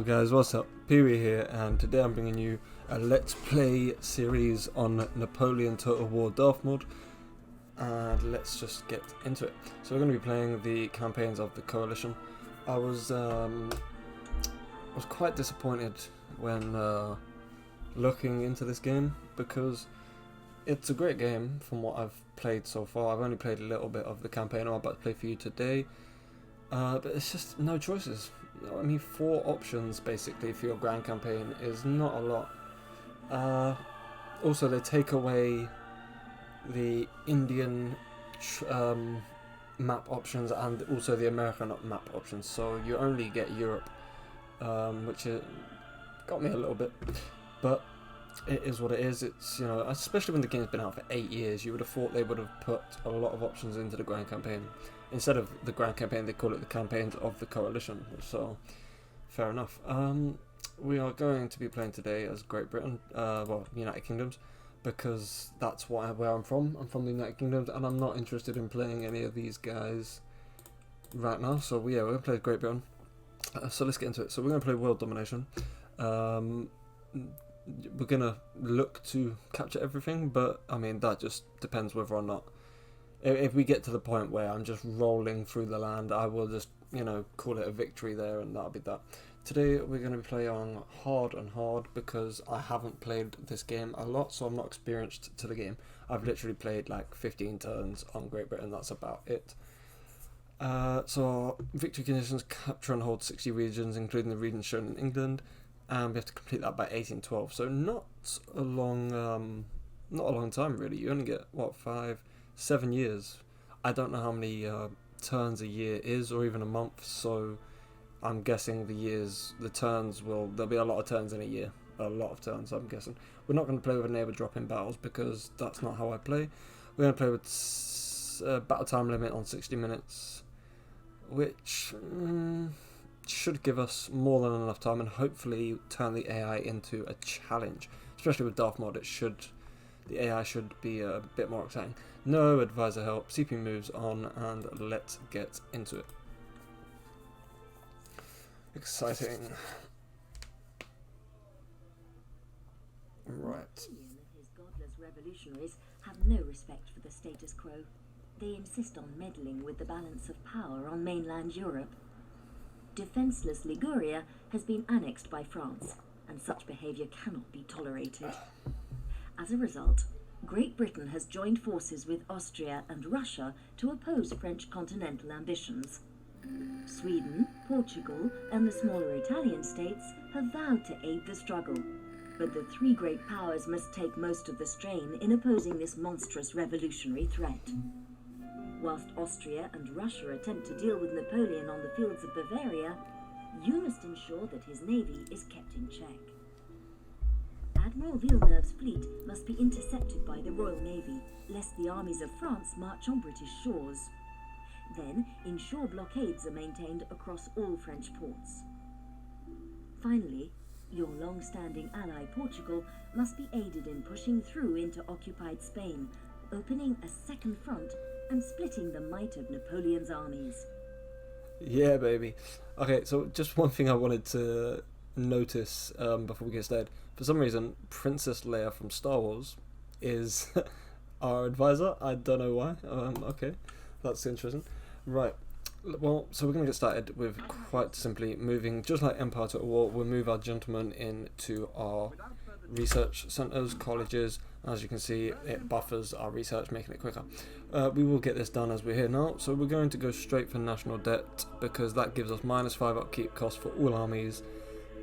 Hello guys, what's up? Pee-wee here, and today I'm bringing you a Let's Play series on Napoleon Total War Darth Mod, and let's just get into it. So we're going to be playing the campaigns of the Coalition. I was quite disappointed when looking into this game, because it's a great game from what I've played so far. I've only played a little bit of the campaign I'm about to play for you today, but it's just no choices. I mean, 4 options basically for your grand campaign is not a lot. Also, they take away the Indian map options and also the American map options, so you only get Europe, which got me a little bit, but it is what it is. It's, you know, especially when the game's been out for 8 years, you would have thought they would have put a lot of options into the grand campaign. Instead of the grand campaign, they call it the campaigns of the Coalition, so fair enough. We are going to be playing today as Great Britain, well, United Kingdoms, because that's where I'm from. I'm from the United Kingdoms, and I'm not interested in playing any of these guys right now, so yeah, we're going to play Great Britain. So let's get into it. So we're going to play World Domination. We're going to look to capture everything, but I mean, that just depends whether or not. If we get to the point where I'm just rolling through the land, I will just, you know, call it a victory there, and that'll be that. Today we're going to be playing on hard and hard, because I haven't played this game a lot, so I'm not experienced to the game. I've literally played like 15 turns on Great Britain, that's about it. So victory conditions: capture and hold 60 regions, including the regions shown in England, and we have to complete that by 1812. So not a long time really. You only get what, 7 years. I don't know how many turns a year is, or even a month, so I'm guessing there'll be a lot of turns in a year. A lot of turns, I'm guessing. We're not going to play with a neighbour drop-in battles, because that's not how I play. We're going to play with battle time limit on 60 minutes, which should give us more than enough time, and hopefully turn the AI into a challenge. Especially with Darth Mod, the AI should be a bit more exciting. No advisor help, CP moves on, and let's get into it. Exciting. Right. Napoleon and his godless revolutionaries have no respect for the status quo. They insist on meddling with the balance of power on mainland Europe. Defenseless Liguria has been annexed by France, and such behavior cannot be tolerated. As a result, Great Britain has joined forces with Austria and Russia to oppose French continental ambitions. Sweden, Portugal, and the smaller Italian states have vowed to aid the struggle, but the 3 great powers must take most of the strain in opposing this monstrous revolutionary threat. Whilst Austria and Russia attempt to deal with Napoleon on the fields of Bavaria, you must ensure that his navy is kept in check. Admiral Villeneuve's fleet must be intercepted by the Royal Navy, lest the armies of France march on British shores. Then, inshore blockades are maintained across all French ports. Finally, your long-standing ally Portugal must be aided in pushing through into occupied Spain, opening a second front and splitting the might of Napoleon's armies. Yeah, baby. Okay, so just one thing I wanted to notice before we get started. For some reason, Princess Leia from Star Wars is our advisor. I don't know why. Okay, that's interesting. Right, well, so we're going to get started with quite simply moving, just like Empire Total War, we'll move our gentlemen into our research centres, colleges. As you can see, it buffers our research, making it quicker. We will get this done as we're here now, so we're going to go straight for national debt, because that gives us -5 upkeep cost for all armies,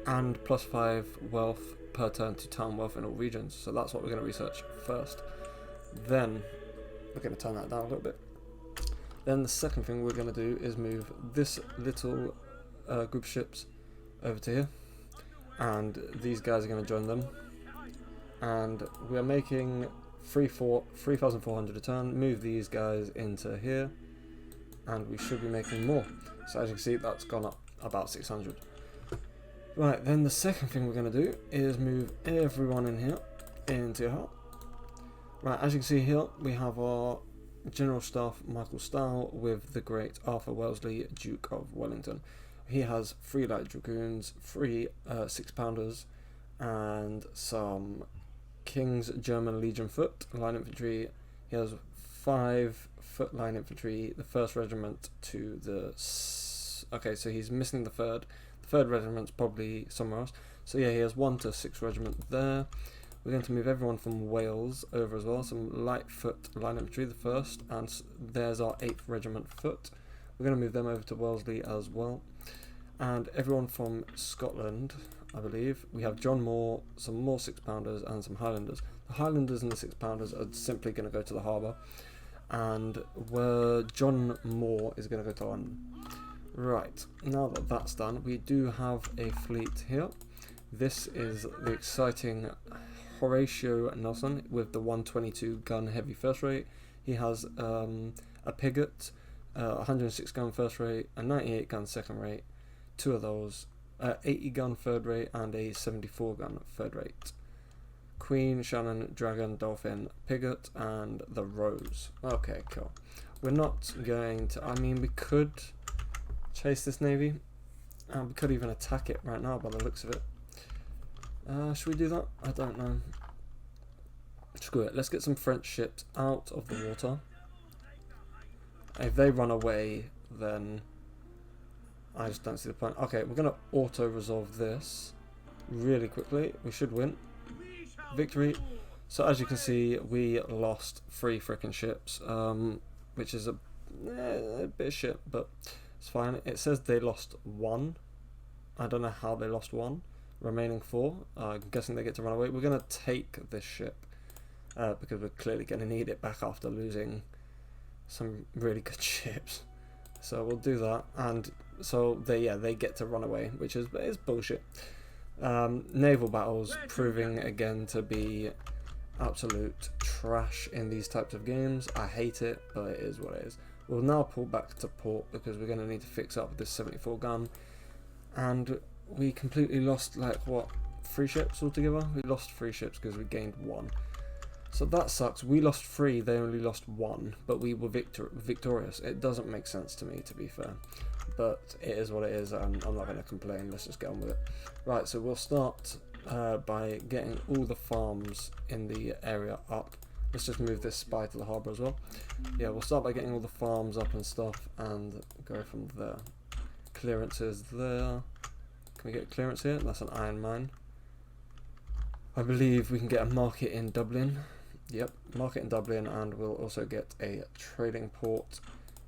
and +5 wealth per turn to town wealth in all regions. So that's what we're going to research first. Then we're going to turn that down a little bit. Then the second thing we're going to do is move this little group of ships over to here, and these guys are going to join them, and we are making 3,400 a turn. Move these guys into here, and we should be making more. So as you can see, that's gone up about 600. Right, then the second thing we're going to do is move everyone in here into here. Right, as you can see here, we have our General Staff Michael Stow with the great Arthur Wellesley, Duke of Wellington. he has 3 light dragoons, 3 6-pounders, and some King's German Legion foot line infantry. He has 5 foot line infantry, the 1st regiment to the okay, so he's missing the 3rd. The 3rd regiment's probably somewhere else. So yeah, he has 1 to 6 regiment there. We're going to move everyone from Wales over as well. Some light foot line infantry, the 1st, and there's our 8th regiment foot. We're going to move them over to Wellesley as well. And everyone from Scotland, I believe. We have John Moore, some more 6-pounders, and some Highlanders. The Highlanders and the 6-pounders are simply going to go to the harbour. And where John Moore is going to go to London. Right, now that that's done, we do have a fleet here. This is the exciting Horatio Nelson with the 122 gun heavy first rate. He has a Piggott, 106 gun first rate, a 98 gun second rate, 2 of those, 80 gun third rate, and a 74 gun third rate. Queen, Shannon, Dragon, Dolphin, Piggott, and the Rose. Okay, cool. We're not going to, I mean, we could chase this navy, and we could even attack it right now by the looks of it. Should we do that? I don't know. Screw it. Let's get some French ships out of the water. If they run away, then I just don't see the point. Okay, we're going to auto-resolve this really quickly. We should win. Victory. So as you can see, we lost 3 frickin' ships, which is a bit of shit, but it's fine. It says they lost 1. I don't know how they lost 1. Remaining 4. I'm guessing they get to run away. We're going to take this ship because we're clearly going to need it back after losing some really good ships. So we'll do that, and so they get to run away, which is bullshit. Naval battles proving again to be absolute trash in these types of games. I hate it, but it is what it is. We'll now pull back to port because we're going to need to fix up this 74 gun, and we completely lost, like, what, 3 ships altogether? We lost 3 ships because we gained 1. So that sucks. We lost 3, they only lost 1, but we were victorious. It doesn't make sense to me, to be fair. But it is what it is, and I'm not going to complain. Let's just get on with it. Right, so we'll start by getting all the farms in the area up. Let's just move this spy to the harbour as well. Yeah, we'll start by getting all the farms up and stuff, and go from there. Clearances there. Can we get clearance here? That's an iron mine. I believe we can get a market in Dublin. Yep, market in Dublin, and we'll also get a trading port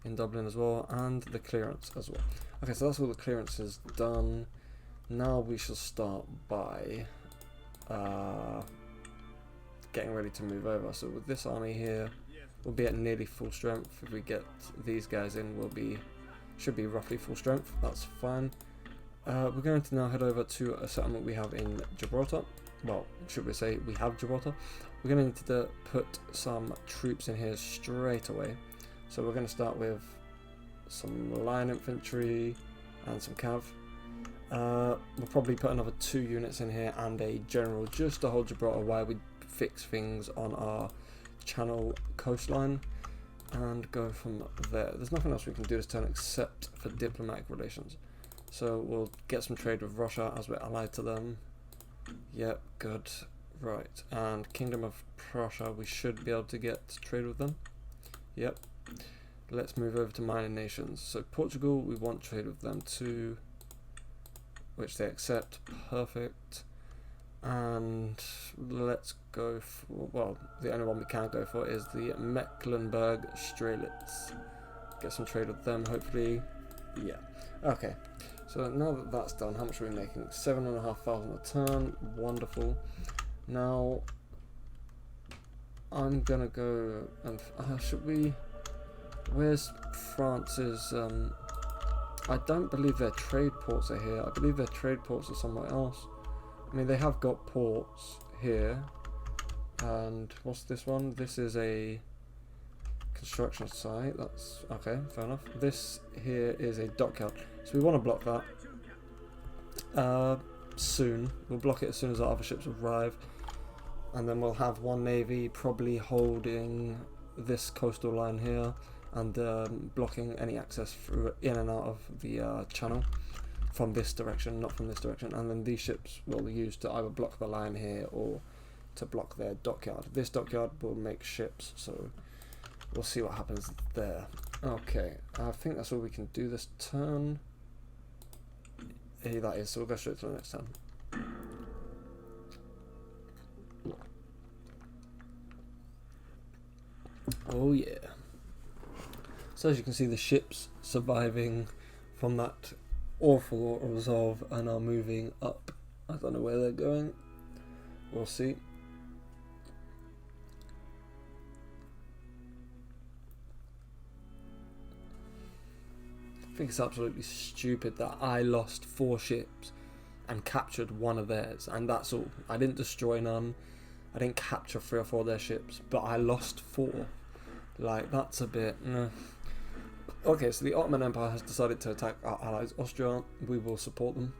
in Dublin as well, and the clearance as well. Okay, so that's all the clearances done. Now we shall start by getting ready to move over. So with this army here, we'll be at nearly full strength. If we get these guys in, should be roughly full strength. That's fine. We're going to now head over to a settlement we have in Gibraltar. Well, should we say we have Gibraltar? We're going to need to put some troops in here straight away. So we're going to start with some line infantry and some cav. We'll probably put another 2 units in here and a general just to hold Gibraltar while we fix things on our channel coastline, and go from there. There's nothing else we can do this turn except for diplomatic relations. So we'll get some trade with Russia as we're allied to them. Yep, good. Right, and Kingdom of Prussia, we should be able to get trade with them. Yep. Let's move over to minor nations. So Portugal, we want trade with them too, which they accept. Perfect. And let's go for, well, the only one we can go for is the Mecklenburg Strelitz. Get some trade with them, hopefully. Yeah. Okay. So now that that's done, how much are we making? 7,500 a turn. Wonderful. Now, I'm gonna go and should we? Where's France's? I don't believe their trade ports are here. I believe their trade ports are somewhere else. I mean, they have got ports here. And what's this one? This is a construction site. That's okay. Fair enough. This here is a dockyard. So we want to block that soon. We'll block it as soon as our other ships arrive, and then we'll have one navy probably holding this coastal line here and blocking any access through in and out of the channel. from this direction, not from this direction, and then these ships will use to either block the line here or to block their dockyard. This dockyard will make ships, so we'll see what happens there. Okay, I think that's all we can do this turn. That is, so we'll go straight to the next turn. Oh yeah. So as you can see, the ships surviving from that awful resolve and are moving up. I don't know where they're going. We'll see. I think it's absolutely stupid that I lost 4 ships and captured 1 of theirs, and that's all. I didn't destroy none. I didn't capture 3 or 4 of their ships, but I lost 4. Like, that's a bit... Okay, so the Ottoman Empire has decided to attack our allies Austria. We will support them.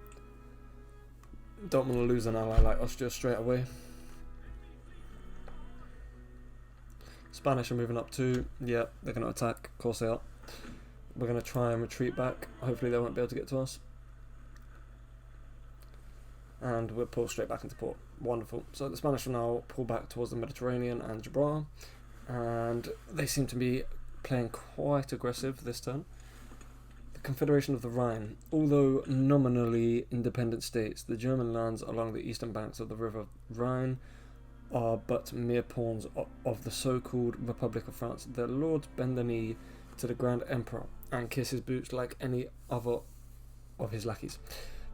Don't want to lose an ally like Austria straight away. Spanish are moving up too. Yeah, they're going to attack. Of course they are. We're going to try and retreat back. Hopefully they won't be able to get to us. And we'll pull straight back into port. Wonderful. So the Spanish will now pull back towards the Mediterranean and Gibraltar. And they seem to be playing quite aggressive this turn. The Confederation of the Rhine. Although nominally independent states, the German lands along the eastern banks of the River Rhine are but mere pawns of the so-called Republic of France. Their lords bend the knee to the Grand Emperor and kiss his boots like any other of his lackeys.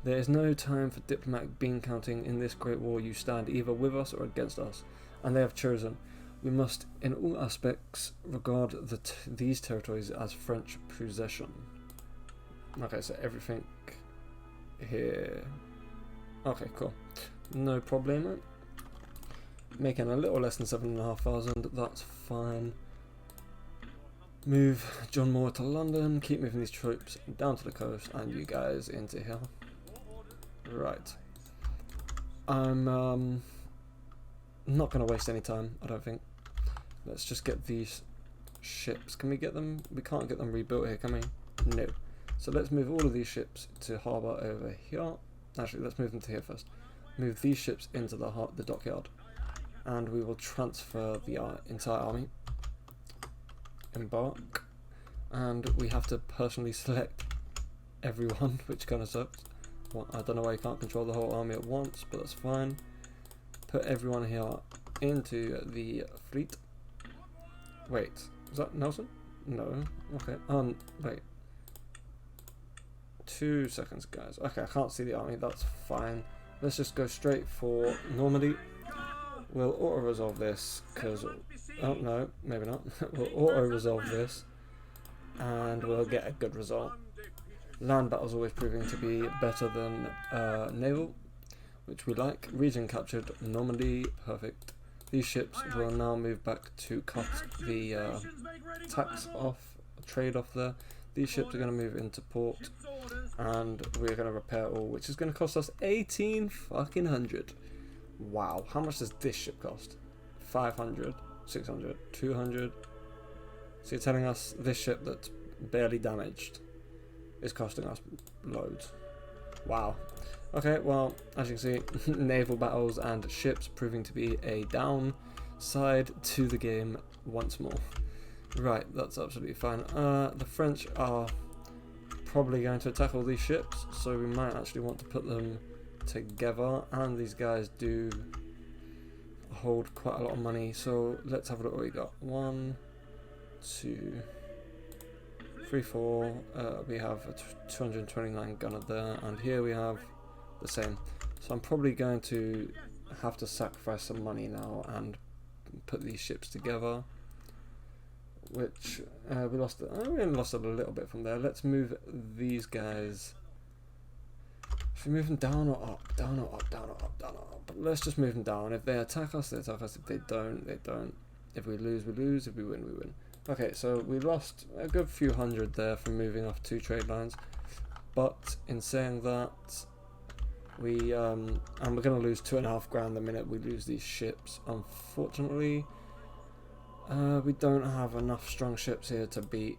There is no time for diplomatic bean counting in this great war. You stand either with us or against us, and they have chosen. We must, in all aspects, regard these territories as French possession. Okay, so everything here. Okay, cool. No problemo. Making a little less than 7,500. That's fine. Move John Moore to London. Keep moving these troops down to the coast, and you guys into here. Right. I'm not going to waste any time, I don't think. Let's just get these ships. Can we get them? We can't get them rebuilt here, can we? No. So let's move all of these ships to harbour over here. Actually, let's move them to here first. Move these ships into the dockyard. And we will transfer the entire army. Embark. And we have to personally select everyone, which kind of sucks. Well, I don't know why you can't control the whole army at once, but that's fine. Put everyone here into the fleet. Wait, is that Nelson? No. Okay. Wait. 2 seconds, guys. Okay, I can't see the army. That's fine. Let's just go straight for Normandy. We'll auto-resolve this, because... Oh, no, maybe not. We'll auto-resolve this, and we'll get a good result. Land battle's always proving to be better than naval, which we like. Region captured, Normandy, perfect. These ships will now move back to cut the tax off, trade off there. These ships are going to move into port, and we're going to repair all, which is going to cost us 1,800. Wow, how much does this ship cost? 500, 600, 200. So you're telling us this ship that's barely damaged is costing us loads. Wow. Okay, well, as you can see, naval battles and ships proving to be a downside to the game once more. Right, that's absolutely fine. The French are probably going to attack all these ships, so we might actually want to put them together, and these guys do hold quite a lot of money, so let's have a look what we got. 1, 2, 3, 4, we have a 229 gunner there, and here we have the same. So I'm probably going to have to sacrifice some money now and put these ships together, which we only lost a little bit from there. Let's move these guys. Should we move them down or up? Down or up, down or up, down or up. But let's just move them down. If they attack us, they attack us. If they don't, they don't. If we lose, we lose. If we win, we win. Okay, so we lost a good few hundred there from moving off 2 trade lines. But in saying that, and we're going to lose 2.5 grand the minute we lose these ships. Unfortunately, we don't have enough strong ships here to beat.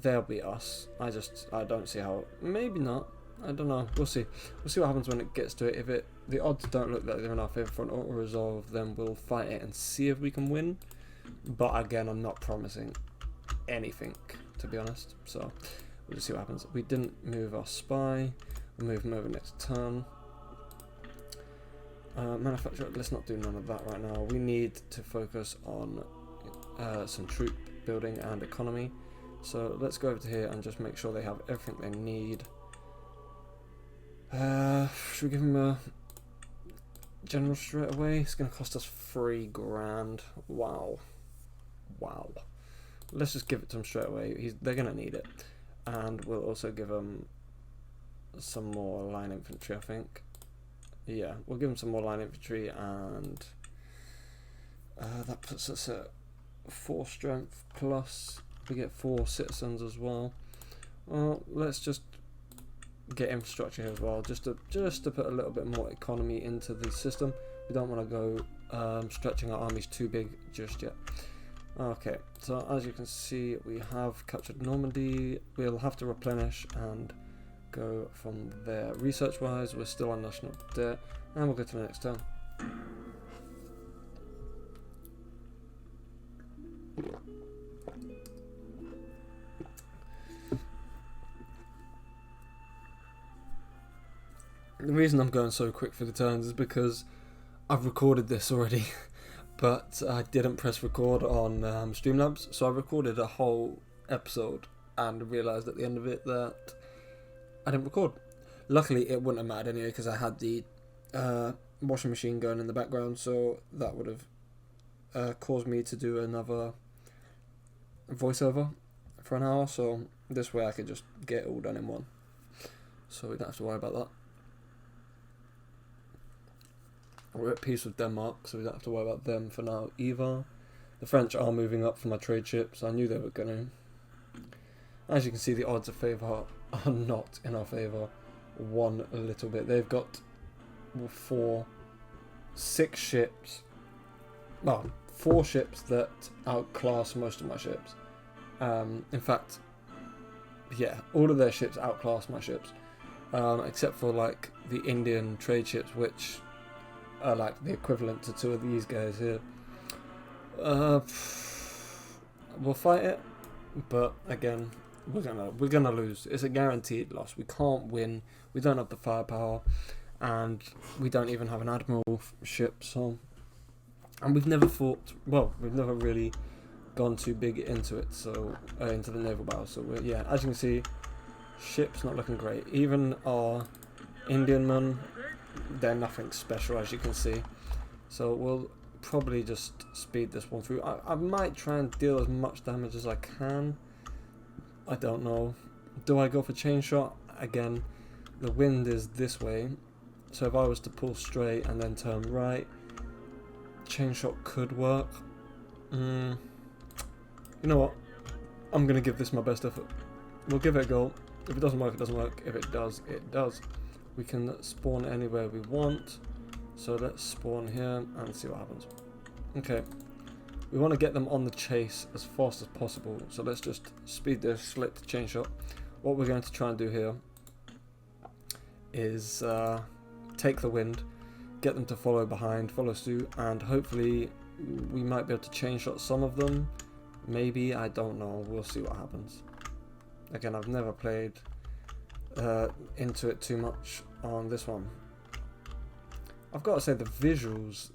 They'll beat us. I don't see how. Maybe not. I don't know. We'll see. We'll see what happens when it gets to it. If the odds don't look like they're in our favour for an auto resolve, then we'll fight it and see if we can win. But again, I'm not promising anything, to be honest. So we'll just see what happens. We didn't move our spy. We'll move him over next turn. Manufacturer, let's not do none of that right now. We need to focus on some troop building and economy. So let's go over to here and just make sure they have everything they need. Should we give them a general straight away? It's going to cost us 3 grand. Wow. Wow. Let's just give it to them straight away. They're going to need it. And we'll also give them some more line infantry, I think. Yeah, we'll give them some more line infantry, and that puts us at 4 strength, plus we get 4 citizens as well. Well, let's just get infrastructure here as well, just to put a little bit more economy into the system. We don't want to go stretching our armies too big just yet. Okay, so as you can see, we have captured Normandy. We'll have to replenish and go from there. Research wise, we're still on national debt, and we'll go to the next turn. The reason I'm going so quick for the turns is because I've recorded this already, but I didn't press record on Streamlabs, so I recorded a whole episode and realised at the end of it that I didn't record. Luckily, it wouldn't have mattered anyway because I had the washing machine going in the background, so that would have caused me to do another voiceover for an hour, so this way I could just get it all done in one. So we don't have to worry about that. We're at peace with Denmark, so we don't have to worry about them for now either. The French are moving up for my trade ships. I knew they were going to. As you can see, the odds of favour are not in our favour one little bit. They've got 6 ships. Well, 4 ships that outclass most of my ships. In fact, yeah, all of their ships outclass my ships. Except for like the Indian trade ships, which are like the equivalent to 2 of these guys here. We'll fight it, but again, we're gonna lose. It's a guaranteed loss. We can't win. We don't have the firepower, and we don't even have an admiral ship. So, and we've never fought. Well, we've never really gone too big into it. So into the naval battle. So yeah, as you can see, ship's not looking great. Even our Indian men, they're nothing special, as you can see. So we'll probably just speed this one through. I might try and deal as much damage as I can. I don't know. Do I go for chain shot? Again, the wind is this way, so if I was to pull straight and then turn right, chain shot could work. You know what? I'm going to give this my best effort. We'll give it a go. If it doesn't work, it doesn't work. If it does, it does. We can spawn anywhere we want. So let's spawn here and see what happens. Okay. We want to get them on the chase as fast as possible. So let's just speed this, select the chain shot. What we're going to try and do here is take the wind, get them to follow behind, follow suit, and hopefully we might be able to chain shot some of them. Maybe, I don't know. We'll see what happens. Again, I've never played into it too much on this one. I've got to say the visuals,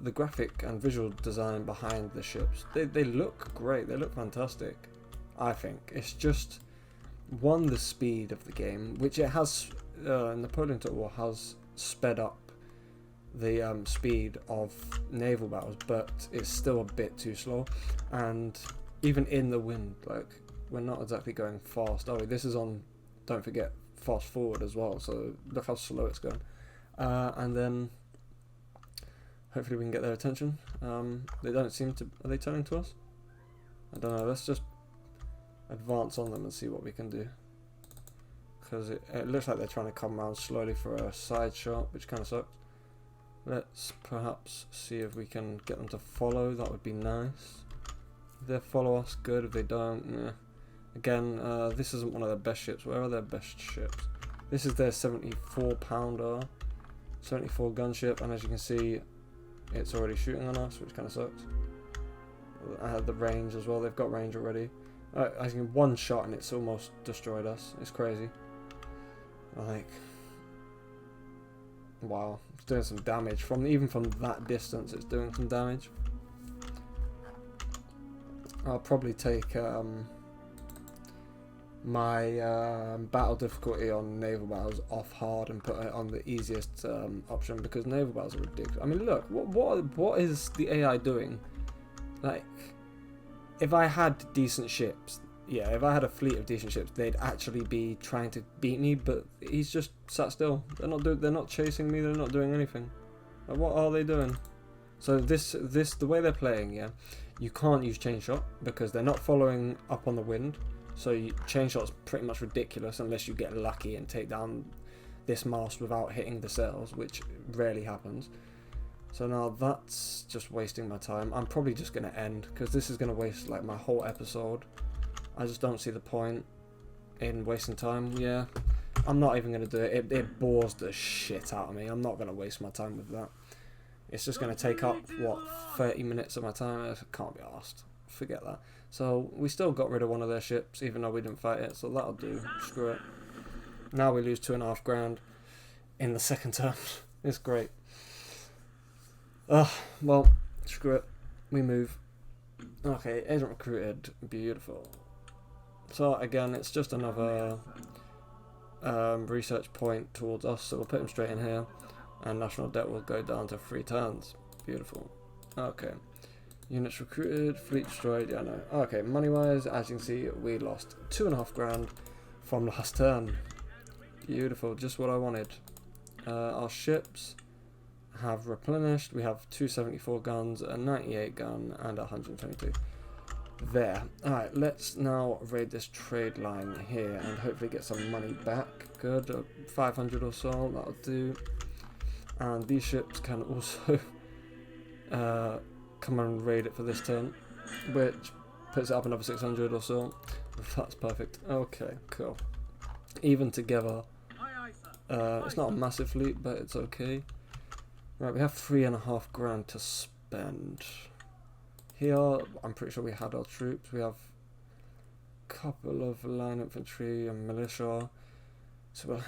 the graphic and visual design behind the ships, they look great. They look fantastic, I think. It's just, one, the speed of the game, which it has, Napoleon Total War has sped up the speed of naval battles, but it's still a bit too slow. And even in the wind, like, we're not exactly going fast, are we? This is on, don't forget, fast forward as well, so look how slow it's going. And then hopefully we can get their attention. They don't seem to, are they turning to us? I don't know, let's just advance on them and see what we can do. Because it looks like they're trying to come around slowly for a side shot, which kind of sucks. Let's perhaps see if we can get them to follow, that would be nice. If they follow us, good. If they don't, yeah. Again, this isn't one of their best ships. Where are their best ships? This is their 74 pounder, 74 gunship, and as you can see, it's already shooting on us, which kind of sucks. I had the range as well. They've got range already. I think one shot and it's almost destroyed us. It's crazy. Like, wow, it's doing some damage even from that distance. It's doing some damage. I'll probably take my battle difficulty on naval battles off hard and put it on the easiest option, because naval battles are ridiculous. I mean, look, what is the AI doing? Like, if I had decent ships, yeah, if I had a fleet of decent ships, they'd actually be trying to beat me. But he's just sat still. They're not chasing me. They're not doing anything. Like, what are they doing? So the way they're playing, yeah, you can't use chain shot because they're not following up on the wind. So chain shot's pretty much ridiculous unless you get lucky and take down this mast without hitting the sails, which rarely happens. So now that's just wasting my time. I'm probably just going to end, because this is going to waste like my whole episode. I just don't see the point in wasting time. Yeah, I'm not even going to do it. It bores the shit out of me. I'm not going to waste my time with that. It's just going to take up, what, 30 minutes of my time? I can't be arsed. Forget that. So we still got rid of one of their ships, even though we didn't fight it. So that'll do. Screw it. Now we lose 2.5 grand in the second turn. It's great. Well, screw it. We move. Okay, agent recruited. Beautiful. So again, it's just another research point towards us. So we'll put him straight in here, and national debt will go down to 3 turns. Beautiful. Okay. Units recruited, fleet destroyed. Yeah, no. Okay, money wise, as you can see, we lost 2.5 grand from last turn. Beautiful. Just what I wanted. Our ships have replenished. We have 274 guns, a 98 gun, and 122. There. Alright, let's now raid this trade line here and hopefully get some money back. Good. 500 or so, that'll do. And these ships can also come and raid it for this turn, which puts it up another 600 or so. That's perfect. Okay, cool. Even together, it's not a massive fleet, but it's okay. Right, we have 3.5 grand to spend. Here, I'm pretty sure we had our troops. We have a couple of line infantry and militia. So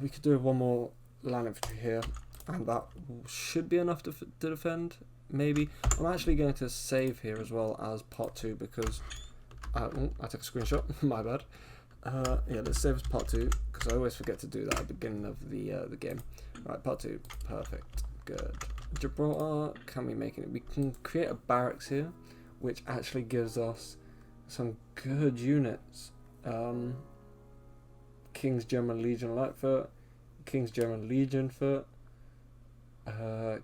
we could do one more line infantry here, and that should be enough to defend, maybe. I'm actually going to save here as well as part 2 because I took a screenshot. My bad. Yeah, let's save as part 2 because I always forget to do that at the beginning of the game. Right, part 2, perfect. Good. Gibraltar, can we make it? We can create a barracks here, which actually gives us some good units. King's German Legion Light Foot, King's German Legion Foot,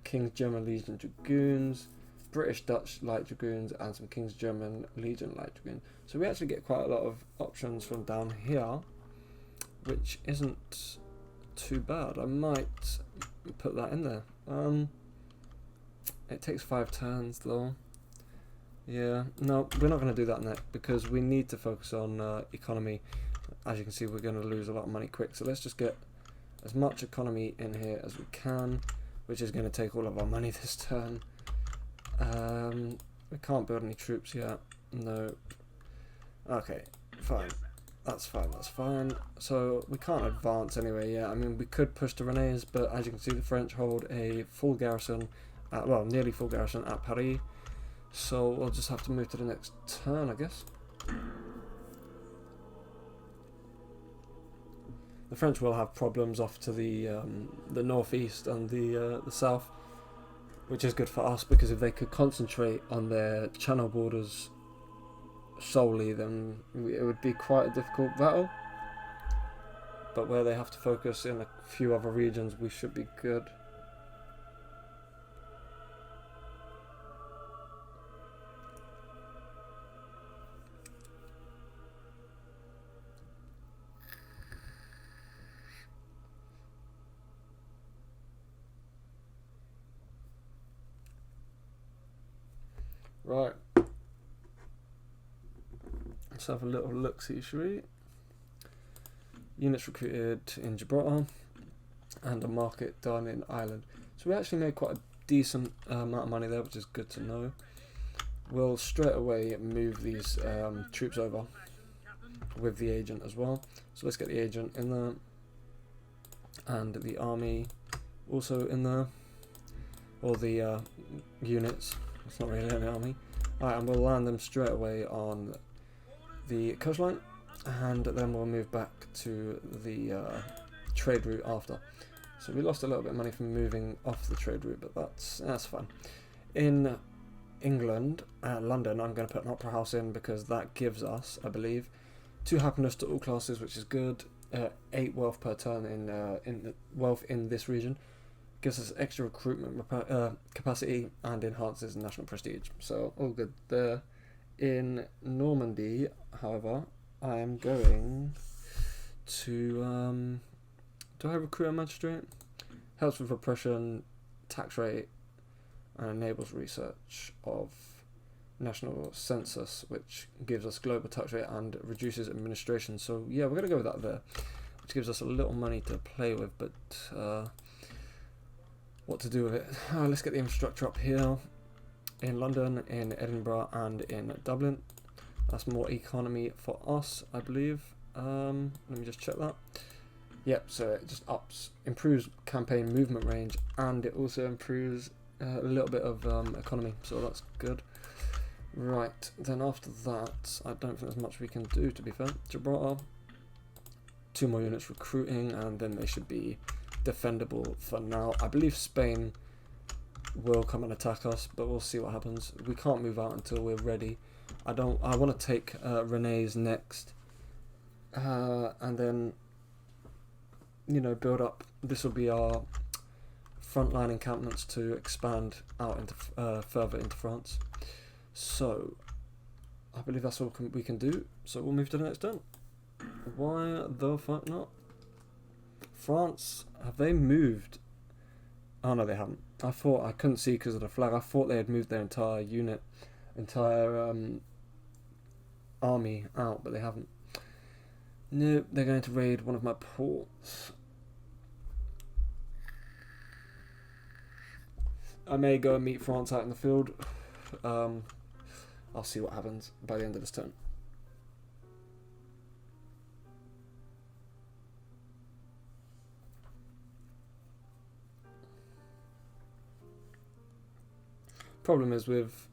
King's German Legion Dragoons, British Dutch Light Dragoons, and some King's German Legion Light Dragoons. So we actually get quite a lot of options from down here, which isn't too bad. I might put that in there. It takes 5 turns though. Yeah, no, we're not going to do that next because we need to focus on economy. As you can see, we're going to lose a lot of money quick. So let's just get as much economy in here as we can, which is going to take all of our money this turn. We can't build any troops yet. No. Okay, fine. That's fine, that's fine. So we can't advance anyway yet. I mean, we could push to Rennes, but as you can see, the French hold a full garrison, well, nearly full garrison at Paris. So we'll just have to move to the next turn, I guess. The French will have problems off to the northeast and the south, which is good for us because if they could concentrate on their channel borders solely, then it would be quite a difficult battle. But where they have to focus in a few other regions, we should be good. Right. Let's have a little look-see, shall we? units recruited in Gibraltar, and a market done in Ireland. So we actually made quite a decent amount of money there, which is good to know. We'll straight away move these troops over with the agent as well. So let's get the agent in there, and the army also in there, or the units. It's not really an army. Alright, and we'll land them straight away on the coastline, and then we'll move back to the trade route after. So we lost a little bit of money from moving off the trade route, but that's fine. In England, London, I'm going to put an opera house in because that gives us, I believe, 2 happiness to all classes, which is good. 8 wealth per turn in wealth in this region. Gives us extra recruitment capacity and enhances national prestige. So all good there. In Normandy, however, I am going to do I recruit a magistrate? Helps with repression, tax rate, and enables research of national census, which gives us global tax rate and reduces administration. So yeah, we're gonna go with that there, which gives us a little money to play with, but what to do with it? Let's get the infrastructure up here in London, in Edinburgh, and in Dublin. That's more economy for us, I believe. Let me just check that. Yep, so it just improves campaign movement range, and it also improves a little bit of economy, so that's good. Right, then after that, I don't think there's much we can do, to be fair. Gibraltar, 2 more units recruiting, and then they should be defendable for now. I believe Spain will come and attack us, but we'll see what happens. We can't move out until we're ready. I want to take Rene's next, and then, you know, build up. This will be our frontline encampments to expand out into further into France. So I believe that's all we can do. So we'll move to the next turn. Why the fuck not? France, have they moved? Oh no, they haven't. I thought, I couldn't see because of the flag. I thought they had moved their entire army out, but they haven't. No, they're going to raid one of my ports. I may go and meet France out in the field. I'll see what happens by the end of this turn. Problem is with,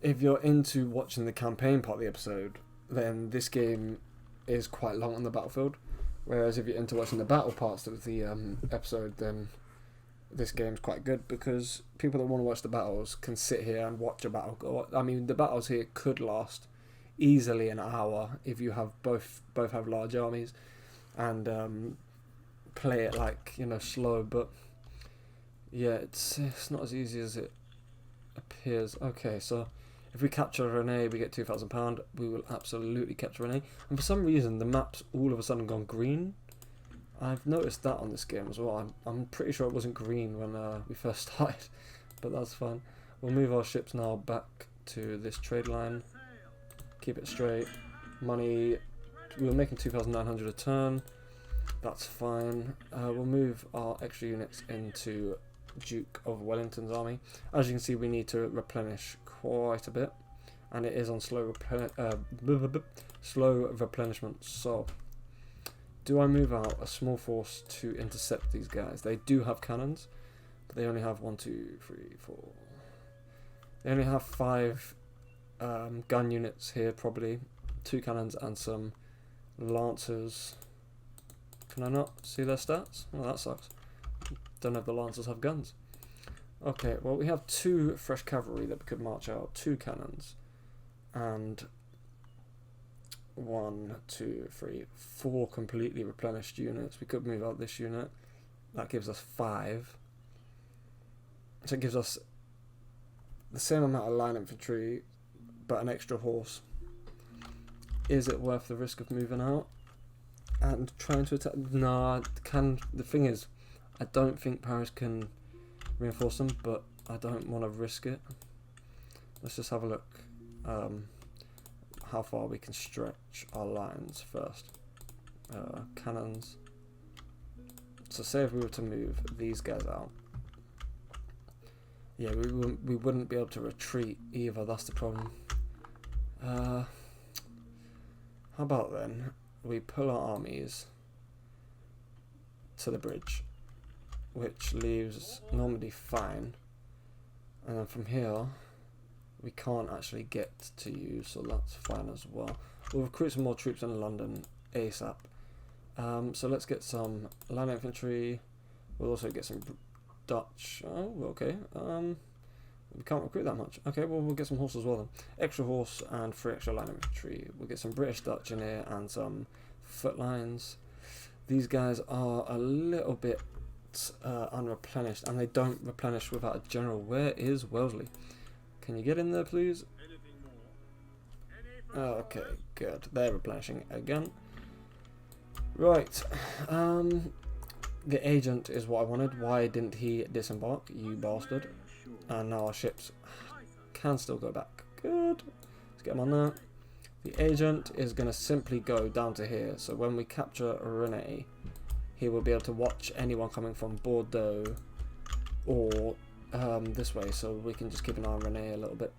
if you're into watching the campaign part of the episode, then this game is quite long on the battlefield, whereas if you're into watching the battle parts of the episode, then this game's quite good, because people that want to watch the battles can sit here and watch a battle go. I mean, the battles here could last easily an hour if you have both have large armies and play it like, you know, slow, but yeah, it's not as easy as it appears. Okay, so if we capture Rene, we get £2,000. We will absolutely capture Rene. And for some reason, the map's all of a sudden gone green. I've noticed that on this game as well. I'm pretty sure it wasn't green when we first started, but that's fine. We'll move our ships now back to this trade line. Keep it straight. Money, we were making 2,900 a turn. That's fine. We'll move our extra units into Duke of Wellington's army. As you can see, we need to replenish quite a bit, and it is on slow replenishment. So do I move out a small force to intercept these guys? They do have cannons, but they only have 1, 2, 3, 4. They only have 5 gun units here, probably 2 cannons and some lancers. Can I not see their stats? Well, that sucks. Don't know if the lancers have guns. Okay, well, we have 2 fresh cavalry that we could march out, 2 cannons, and 1, 2, 3, 4 completely replenished units. We could move out this unit. That gives us 5. So it gives us the same amount of line infantry, but an extra horse. Is it worth the risk of moving out and trying to attack? Nah, the thing is, I don't think Paris can reinforce them, but I don't want to risk it. Let's just have a look how far we can stretch our lines first. cannons. So say if we were to move these guys out, yeah, we wouldn't be able to retreat either. That's the problem. How about then we pull our armies to the bridge, which leaves Normandy fine, and then from here we can't actually get to you, so that's fine as well. We'll recruit some more troops in London ASAP. So let's get some line infantry. We'll also get some Dutch. Oh, okay. We can't recruit that much. Okay, well, we'll get some horse as well then. Extra horse and 3 extra line infantry. We'll get some British Dutch in here and some foot lines. These guys are a little bit unreplenished, and they don't replenish without a general. Where is Wellesley? Can you get in there, please? Okay, good. They're replenishing again. Right. The agent is what I wanted. Why didn't he disembark, you bastard? And now our ships can still go back. Good. Let's get him on there. The agent is going to simply go down to here. So when we capture Rene, he will be able to watch anyone coming from Bordeaux or this way. So we can just keep an eye on Rene a little bit.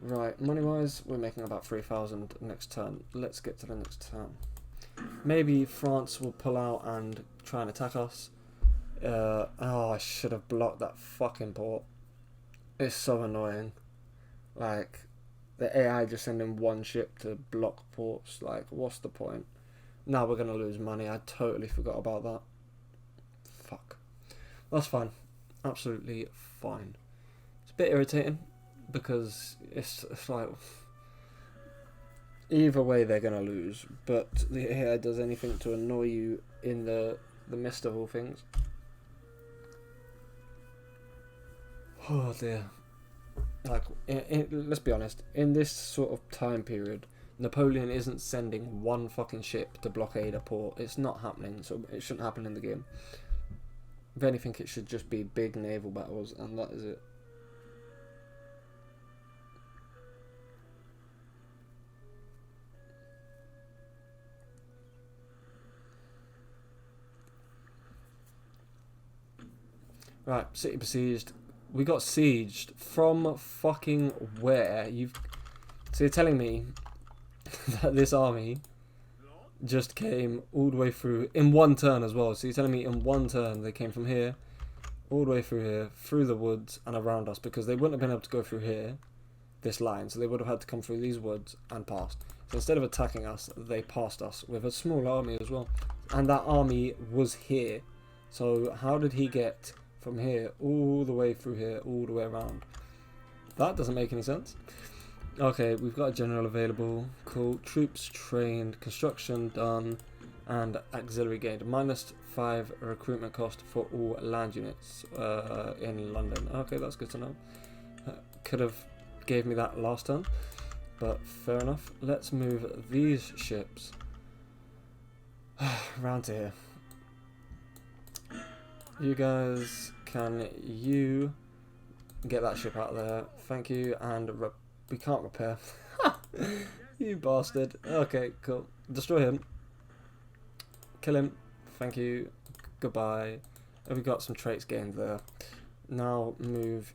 Right, money-wise, we're making about 3,000 next turn. Let's get to the next turn. Maybe France will pull out and try and attack us. Oh, I should have blocked that fucking port. It's so annoying. Like, the AI just sending one ship to block ports. Like, what's the point? Now we're going to lose money. I totally forgot about that. Fuck. That's fine. Absolutely fine. It's a bit irritating because it's like... Either way they're going to lose, but the AI does anything to annoy you in the midst of all things. Oh dear. Like, let's be honest, in this sort of time period, Napoleon isn't sending one fucking ship to blockade a port. It's not happening, so it shouldn't happen in the game. If anything, it should just be big naval battles, and that is it. Right, city besieged. We got sieged from fucking where? So you're telling me that this army just came all the way through in one turn as well. So you're telling me in one turn they came from here all the way through here, through the woods and around us, because they wouldn't have been able to go through here, this line, so they would have had to come through these woods and past. So instead of attacking us, they passed us with a small army as well. And that army was here. So how did he get from here all the way through here, all the way around? That doesn't make any sense. Okay, we've got a general available. Cool. Troops trained, construction done, and auxiliary gained. -5 recruitment cost for all land units in London. Okay, that's good to know. Could have gave me that last turn, but fair enough. Let's move these ships round to here. You guys, can you get that ship out there? Thank you. And we can't repair. You bastard. Okay, cool. Destroy him. Kill him. Thank you. Goodbye. We got some traits gained there. Now move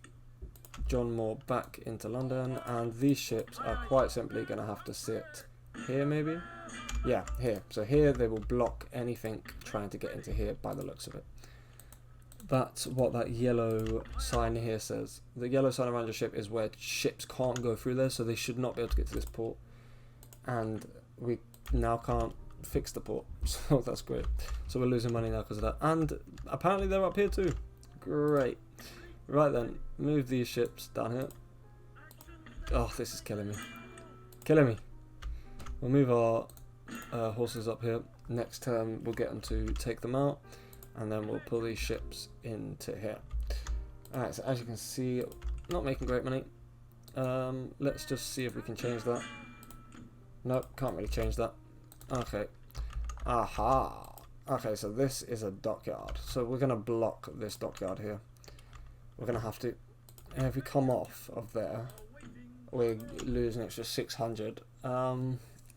John Moore back into London, and these ships are quite simply going to have to sit here, maybe? Yeah, here. So here they will block anything trying to get into here by the looks of it. That's what that yellow sign here says. The yellow sign around your ship is where ships can't go through there, so they should not be able to get to this port. And we now can't fix the port, so that's great. So we're losing money now because of that. And apparently they're up here too. Great. Right then, move these ships down here. Oh, this is killing me. Killing me. We'll move our horses up here. Next turn we'll get them to take them out. And then we'll pull these ships into here. Alright, so as you can see, not making great money. Let's just see if we can change that. Nope, can't really change that. Okay. Aha. Okay, so this is a dockyard. So we're going to block this dockyard here. We're going to have to... If we come off of there, we lose an extra 600.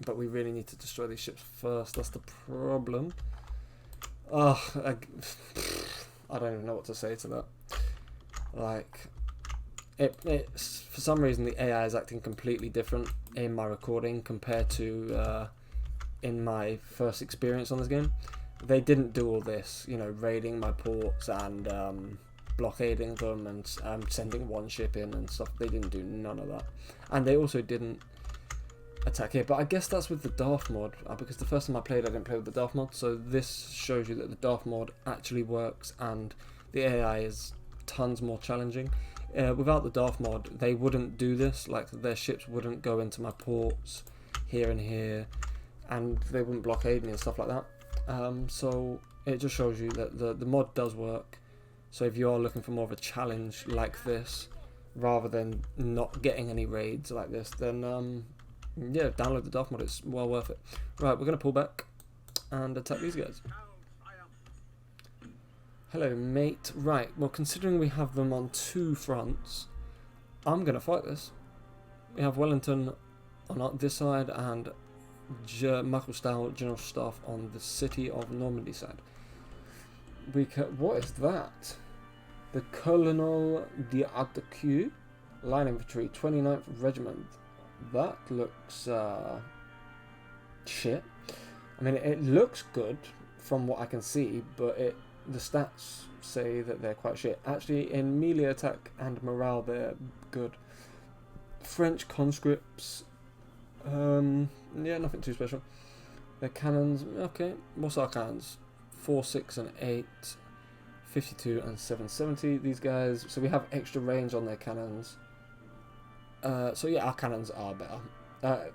but we really need to destroy these ships first. That's the problem. Oh, I don't even know what to say to that. Like, it's for some reason the AI is acting completely different in my recording compared to in my first experience on this game. They didn't do all this, you know, raiding my ports and blockading them and sending one ship in and stuff. They didn't do none of that, and they also didn't attack here. But I guess that's with the Daft mod, because the first time I played I didn't play with the Daft mod, so this shows you that the Daft mod actually works and the AI is tons more challenging. Without the Daft mod they wouldn't do this, like their ships wouldn't go into my ports here and here, and they wouldn't blockade me and stuff like that. So it just shows you that the mod does work. So if you are looking for more of a challenge like this, rather than not getting any raids like this, then yeah, download the Daft mod, it's well worth it. Right, we're going to pull back and attack these guys. Hello mate. Right, well considering we have them on 2 fronts, I'm going to fight this. We have Wellington on this side and Michael Stahl, General Staff on the City of Normandy side. What is that? The Colonel d'Attaque Line Infantry, 29th Regiment. That looks shit. I mean, it looks good from what I can see, but the stats say that they're quite shit. Actually, in melee attack and morale, they're good. French conscripts, yeah, nothing too special. Their cannons, okay. What's our cannons? 4, 6, and 8. 52 and 770. These guys, so we have extra range on their cannons. So yeah, our cannons are better.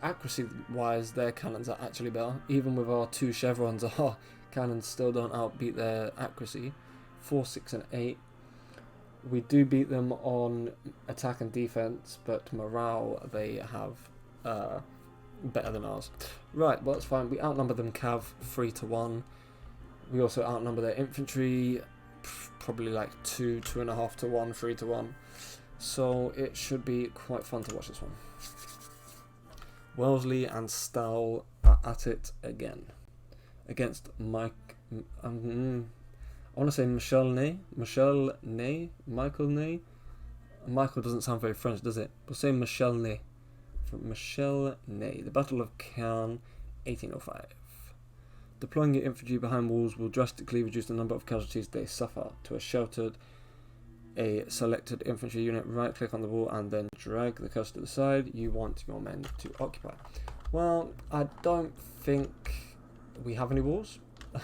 Accuracy-wise, their cannons are actually better. Even with our 2 chevrons, our cannons still don't outbeat their accuracy. 4, 6, and 8. We do beat them on attack and defense, but morale they have better than ours. Right, well that's fine. We outnumber them cav 3-1. We also outnumber their infantry probably like 2.5 to 1, 3-1. So it should be quite fun to watch this one. Wellesley and Stahl are at it again against Michael Ney. Michael doesn't sound very French, does it? We'll say Michel Ney. Michel Ney. The Battle of Caen, 1805. Deploying your infantry behind walls will drastically reduce the number of casualties they suffer. To a selected infantry unit, right click on the wall and then drag the cursor to the side. You want your men to occupy. Well, I don't think we have any walls,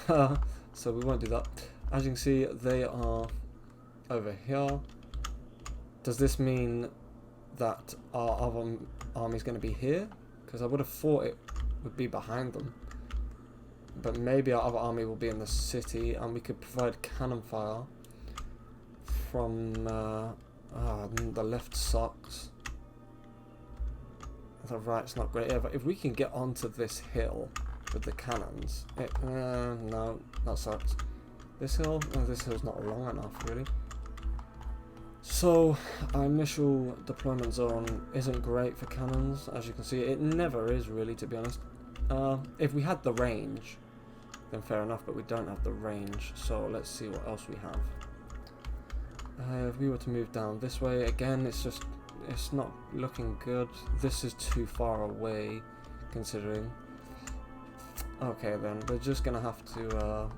so we won't do that. As you can see, they are over here. Does this mean that our other army is going to be here? Because I would have thought it would be behind them. But maybe our other army will be in the city, and we could provide cannon fire from the left sucks. The right's not great. Yeah, but if we can get onto this hill with the cannons, no, that sucks. This hill, this hill's not long enough, really. So our initial deployment zone isn't great for cannons, as you can see. It never is, really, to be honest. If we had the range, then fair enough, but we don't have the range, so let's see what else we have. If we were to move down this way, again, it's not looking good. This is too far away, considering. Okay then, we're just gonna have to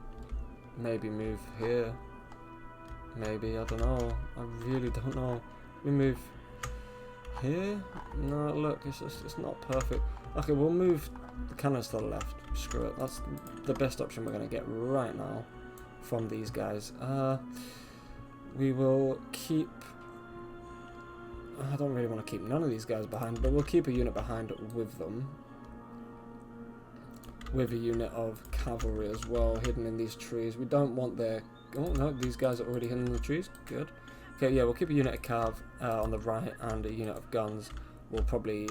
maybe move here. Maybe, I don't know. I really don't know. We move here? No, look, it's not perfect. Okay, we'll move the cannons to the left. Screw it. That's the best option we're going to get right now from these guys. We will keep... I don't really want to keep none of these guys behind, but we'll keep a unit behind with them. With a unit of cavalry as well, hidden in these trees. We don't want their... Oh no, these guys are already hidden in the trees. Good. Okay, yeah, we'll keep a unit of cav on the right and a unit of guns. We'll probably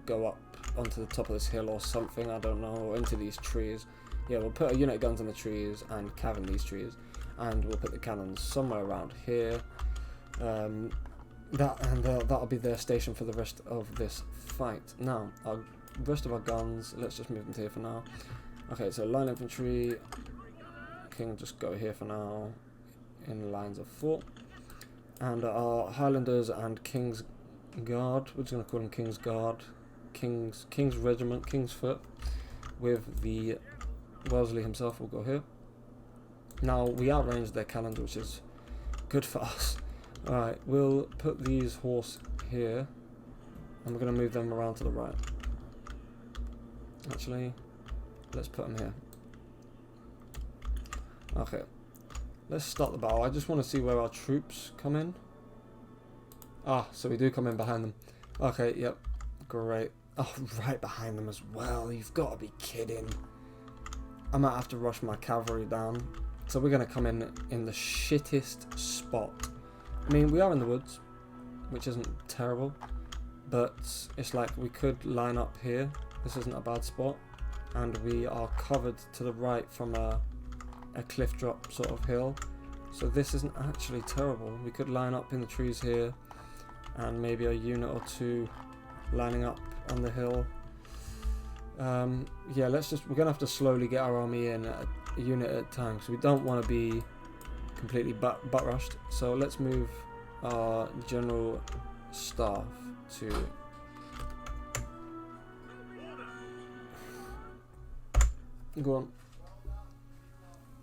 go up onto the top of this hill or something, I don't know, or into these trees. Yeah, we'll put a unit of guns in the trees and cav in these trees, and we'll put the cannons somewhere around here. That'll be their station for the rest of this fight. Now, our rest of our guns, let's just move them to here for now. Okay, so line infantry, king just go here for now, in lines of 4. And our Highlanders and King's Guard, we're just going to call them King's Guard, King's Regiment, King's Foot, with the Wellesley himself will go here. Now, we outranged their calendar, which is good for us. Alright, we'll put these horse here, and we're going to move them around to the right. Actually, let's put them here. Okay, let's start the battle. I just want to see where our troops come in. Ah, so we do come in behind them. Okay, yep, great. Oh, right behind them as well. You've got to be kidding. I might have to rush my cavalry down. So we're going to come in the shittest spot. I mean, we are in the woods, which isn't terrible. But it's like we could line up here. This isn't a bad spot. And we are covered to the right from a cliff drop sort of hill. So this isn't actually terrible. We could line up in the trees here. And maybe a unit or two lining up on the hill. Yeah, we're gonna have to slowly get our army in at a unit at a time, because we don't want to be completely butt rushed. So let's move our general staff to go on.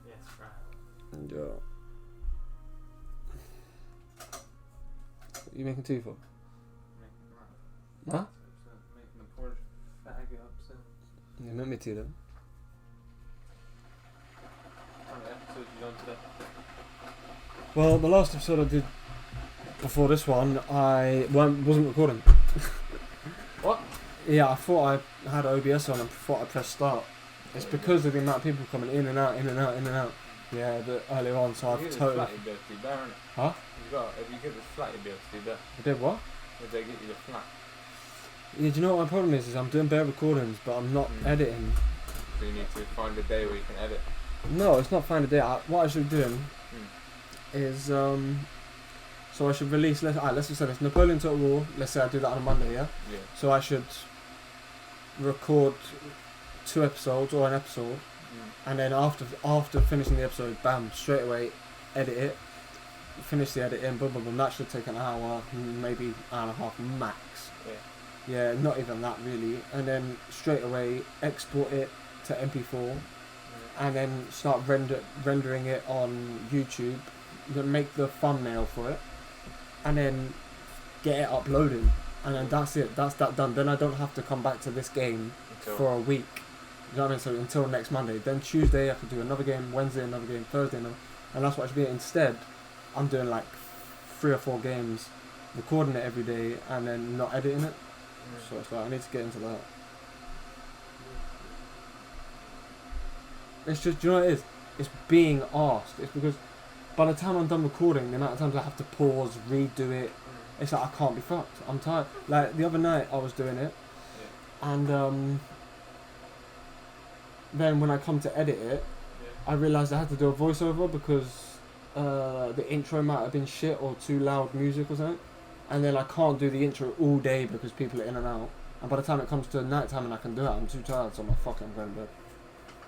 Yes, right. Yeah. You making tea for? Huh? Making the porch fag up, so. Yeah, make me tea then. How many episodes you done today? Well, the last episode I did before this one, I wasn't recording. What? Yeah, I thought I had OBS on and thought I pressed start. It's because of the amount of people coming in and out, in and out, in and out. Yeah, earlier on, so I've totally... Flat, you'd be able to do better, innit? Huh? If you get this flat, you'd be able to do better. I did what? If they get you the flat. Yeah, do you know what my problem is I'm doing bare recordings, but I'm not editing. So you need to find a day where you can edit. No, it's not find a day. What I should be doing is, so I should release, let's just say this, Napoleon Total War, let's say I do that on a Monday, yeah? Yeah. So I should record 2 episodes or an episode, and then after finishing the episode, bam, straight away, edit it, finish the editing, boom, boom, boom. That should take an hour, maybe an hour and a half max. Yeah, not even that really. And then straight away export it to MP4, and then start rendering it on YouTube. Then make the thumbnail for it, and then get it uploaded. And then that's it. That's that done. Then I don't have to come back to this game for a week. You know what I mean? So until next Monday. Then Tuesday I could do another game. Wednesday another game. Thursday another. And that's what I should be. Instead, I'm doing like 3 or 4 games, recording it every day, and then not editing it. So it's like I need to get into that. It's just, do you know what it is? It's being asked. It's because by the time I'm done recording, the amount of times I have to pause, redo it, it's like I can't be fucked. I'm tired. Like the other night I was doing it, and then when I come to edit it, I realised I had to do a voiceover because the intro might have been shit or too loud music or something. And then I can't do the intro all day because people are in and out. And by the time it comes to night time and I can do it, I'm too tired, so I'm like, fuck it, I'm going to bed.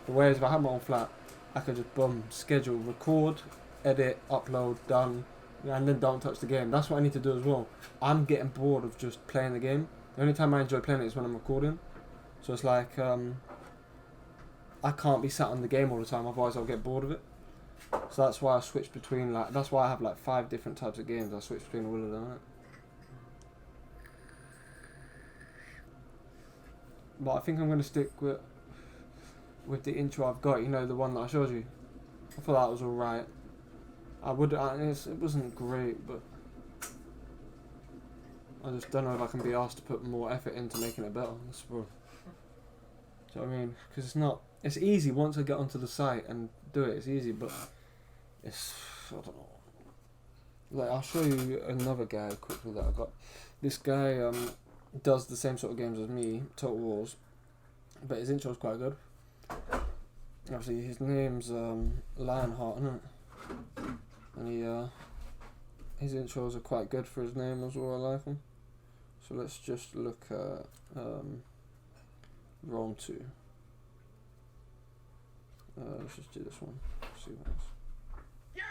But whereas if I had my own flat, I could just boom, schedule, record, edit, upload, done, and then don't touch the game. That's what I need to do as well. I'm getting bored of just playing the game. The only time I enjoy playing it is when I'm recording. So it's like, I can't be sat on the game all the time, otherwise I'll get bored of it. So that's why I switch between, like, that's why I have like 5 different types of games. I switch between all of them, right? But I think I'm going to stick with the intro I've got, you know, the one that I showed you. I thought that was alright. It wasn't great, but I just don't know if I can be asked to put more effort into making it better. That's what, do you know what I mean? Because it's easy once I get onto the site and do it, it's easy, but it's, I don't know. Like, I'll show you another guy quickly that I got. This guy, does the same sort of games as me, Total Wars, but his intro's quite good. Obviously, his name's Lionheart, isn't it? And his intros are quite good for his name as well. I like him. So let's just look at Rome 2. Let's just do this one. See what else. Yeah!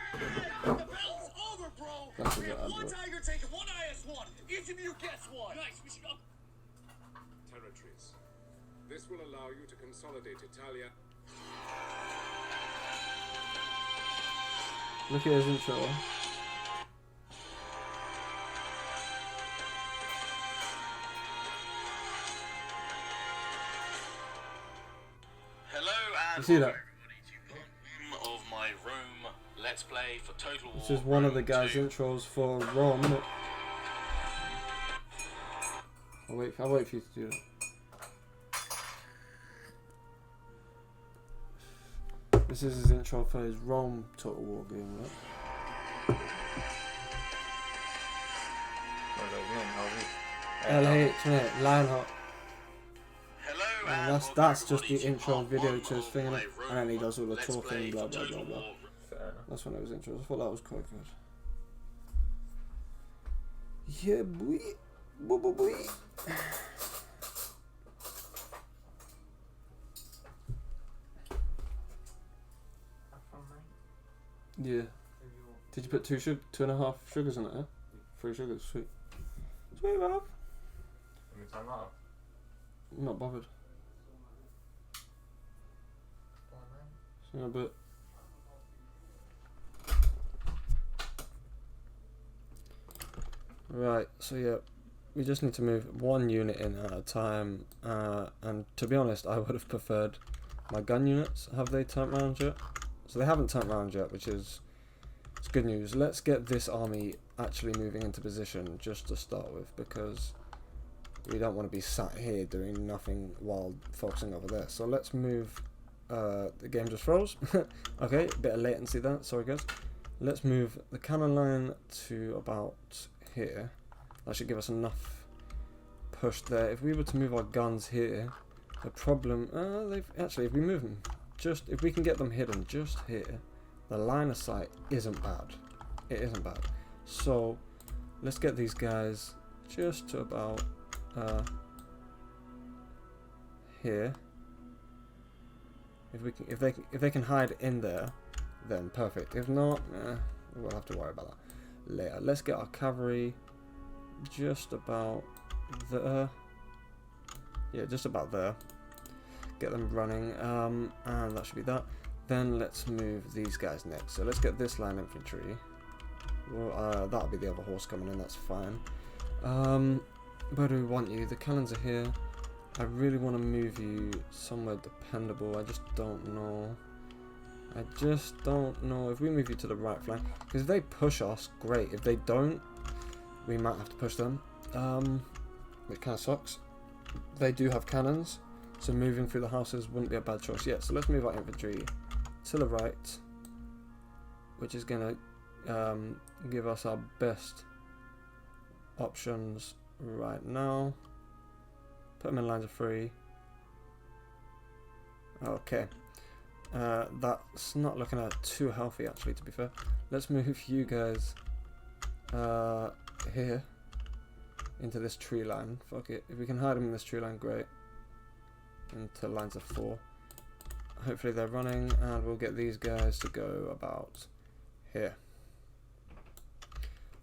The battle's over, bro! That's We a have bad one one. Tiger Tank and one IS-1. Each of you gets one. Nice, we should up... Territories. This will allow you to consolidate Italia. Look at his intro. Hello and You see that? of my Rome Let's Play for Total War. This is one of the Rome guys' 2. intros for Rome, innit? I'll wait for you to do that. This is his intro for his Rome Total War game, right? What was his name? LH, innit? Lionheart. Hello And and that's just welcome the everybody intro part video one to his of thing, my innit? Rome And then he does all the Let's talking, Play blah for blah blah Total blah. War. Fair enough. That's one of his intros. I thought that was quite good. Yeah, boy. Boy, boy, boy. Yeah. Did you put 2.5 sugars in it, eh? 3 sugars, sweet. Sweet, Bob. Let me time out. Not bothered. See you in a bit. Right, so yeah, we just need to move one unit in at a time, and to be honest, I would have preferred my gun units. Have they turned round yet? So they haven't turned round yet, which is it's good news. Let's get this army actually moving into position just to start with, because we don't want to be sat here doing nothing while focusing over there. So let's move. The game just froze. Okay, a bit of latency there. Sorry guys. Let's move the cannon line to about here. That should give us enough push there. If we were to move our guns here, the problem, actually, if we move them, if we can get them hidden just here, the line of sight isn't bad. It isn't bad. So let's get these guys just to about here. If they can hide in there, then perfect. If not, we'll have to worry about that later. Let's get our cavalry just about there. Yeah, just about there. Get them running, and that should be that. Then let's move these guys next. So let's get this line infantry. Well, that'll be the other horse coming in. That's fine. Where do we want you? The cannons are here. I really want to move you somewhere dependable. I just don't know. If we move you to the right flank, because if they push us, great. If they don't, we might have to push them. It kind of sucks. They do have cannons, so moving through the houses wouldn't be a bad choice yet. So let's move our infantry to the right, which is going to give us our best options right now. Put them in lines of 3. Okay. That's not looking too healthy, actually, to be fair. Let's move you guys here into this tree line. Fuck it. If we can hide them in this tree line, great. Into lines of 4. Hopefully they're running, and we'll get these guys to go about here.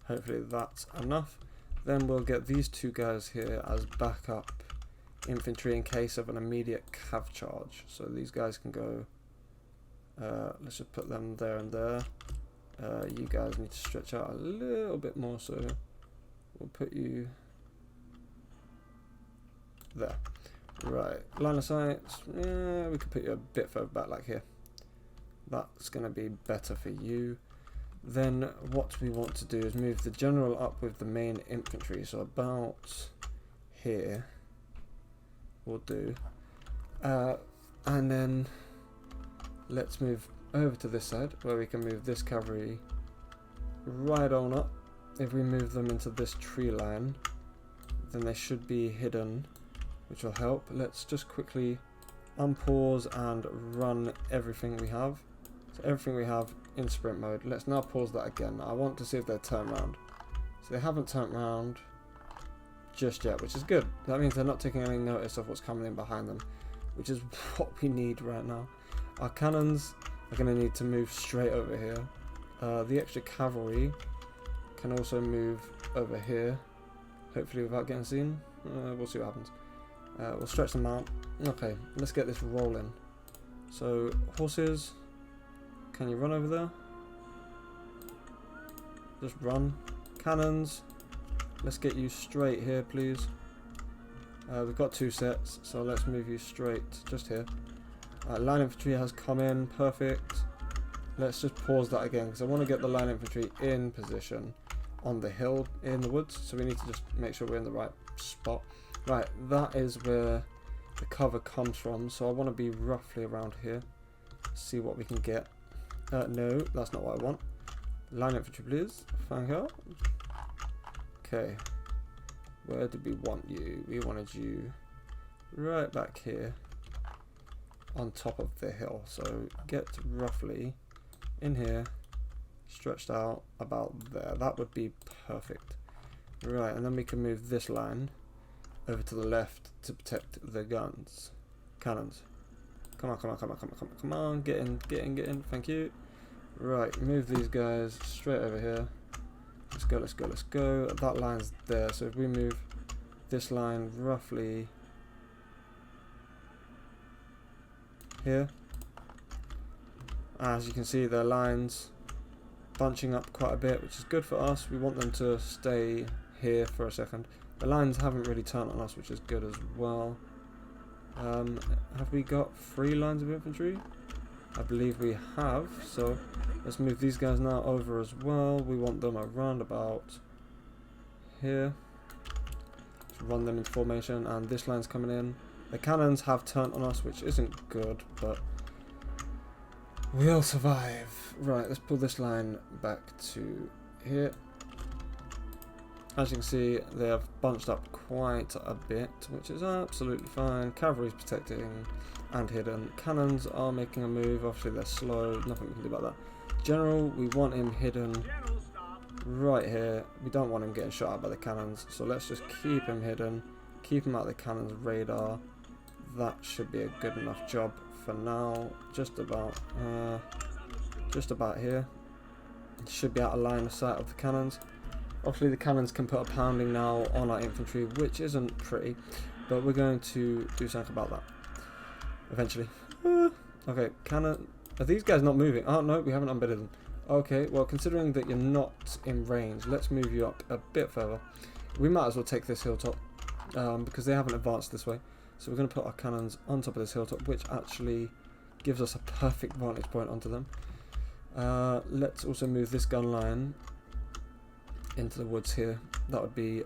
Hopefully that's enough. Then we'll get these 2 guys here as backup infantry in case of an immediate cav charge. So these guys can go, let's just put them there and there. You guys need to stretch out a little bit more, so we'll put you there. Right, line of sight, yeah, we could put you a bit further back like here. That's going to be better for you. Then what we want to do is move the general up with the main infantry, so about here will do. And then let's move over to this side where we can move this cavalry right on up. If we move them into this tree line, then they should be hidden, which will help. Let's just quickly unpause and run everything we have. So everything we have in sprint mode. Let's now pause that again. I want to see if they turn around. So they haven't turned around just yet, which is good. That means they're not taking any notice of what's coming in behind them, which is what we need right now. Our cannons are going to need to move straight over here. The extra cavalry can also move over here, hopefully without getting seen. We'll see what happens. We'll stretch them out. Okay, let's get this rolling. So, horses, can you run over there? Just run. Cannons, let's get you straight here, please. We've got 2 sets, so let's move you straight just here. Line infantry has come in, perfect. Let's just pause that again, because I want to get the line infantry in position on the hill in the woods, so we need to just make sure we're in the right spot. Right, that is where the cover comes from, so I want to be roughly around here. See what we can get. No, that's not what I want. Line infantry, please. Thank you. Okay. Where did we want you? We wanted you right back here on top of the hill. So get roughly in here, stretched out about there. That would be perfect. Right, and then we can move this line over to the left to protect the guns. Cannons. Come on, come on, come on, come on, come on, come on. Get in, get in, get in. Thank you. Right, move these guys straight over here. Let's go, let's go, let's go. That line's there, so if we move this line roughly here, as you can see, their lines bunching up quite a bit, which is good for us. We want them to stay here for a second. The lines haven't really turned on us, which is good as well. Have we got 3 lines of infantry? I believe we have, so let's move these guys now over as well. We want them around about here. Let's run them in formation, and this line's coming in. The cannons have turned on us, which isn't good, but we'll survive. Right, let's pull this line back to here. As you can see, they have bunched up quite a bit, which is absolutely fine. Cavalry's protecting and hidden. Cannons are making a move. Obviously they're slow, nothing we can do about that. General, we want him hidden right here. We don't want him getting shot at by the cannons, so let's just keep him hidden, keep him out of the cannons' radar. That should be a good enough job for now. Just about here. Should be out of line of sight of the cannons. Obviously the cannons can put a pounding now on our infantry, which isn't pretty, but we're going to do something about that eventually. Okay, cannon. Are these guys not moving? Oh no, we haven't unbedded them. Okay, well, considering that you're not in range, let's move you up a bit further. We might as well take this hilltop because they haven't advanced this way. So we're going to put our cannons on top of this hilltop, which actually gives us a perfect vantage point onto them. Let's also move this gun line into the woods here. That would be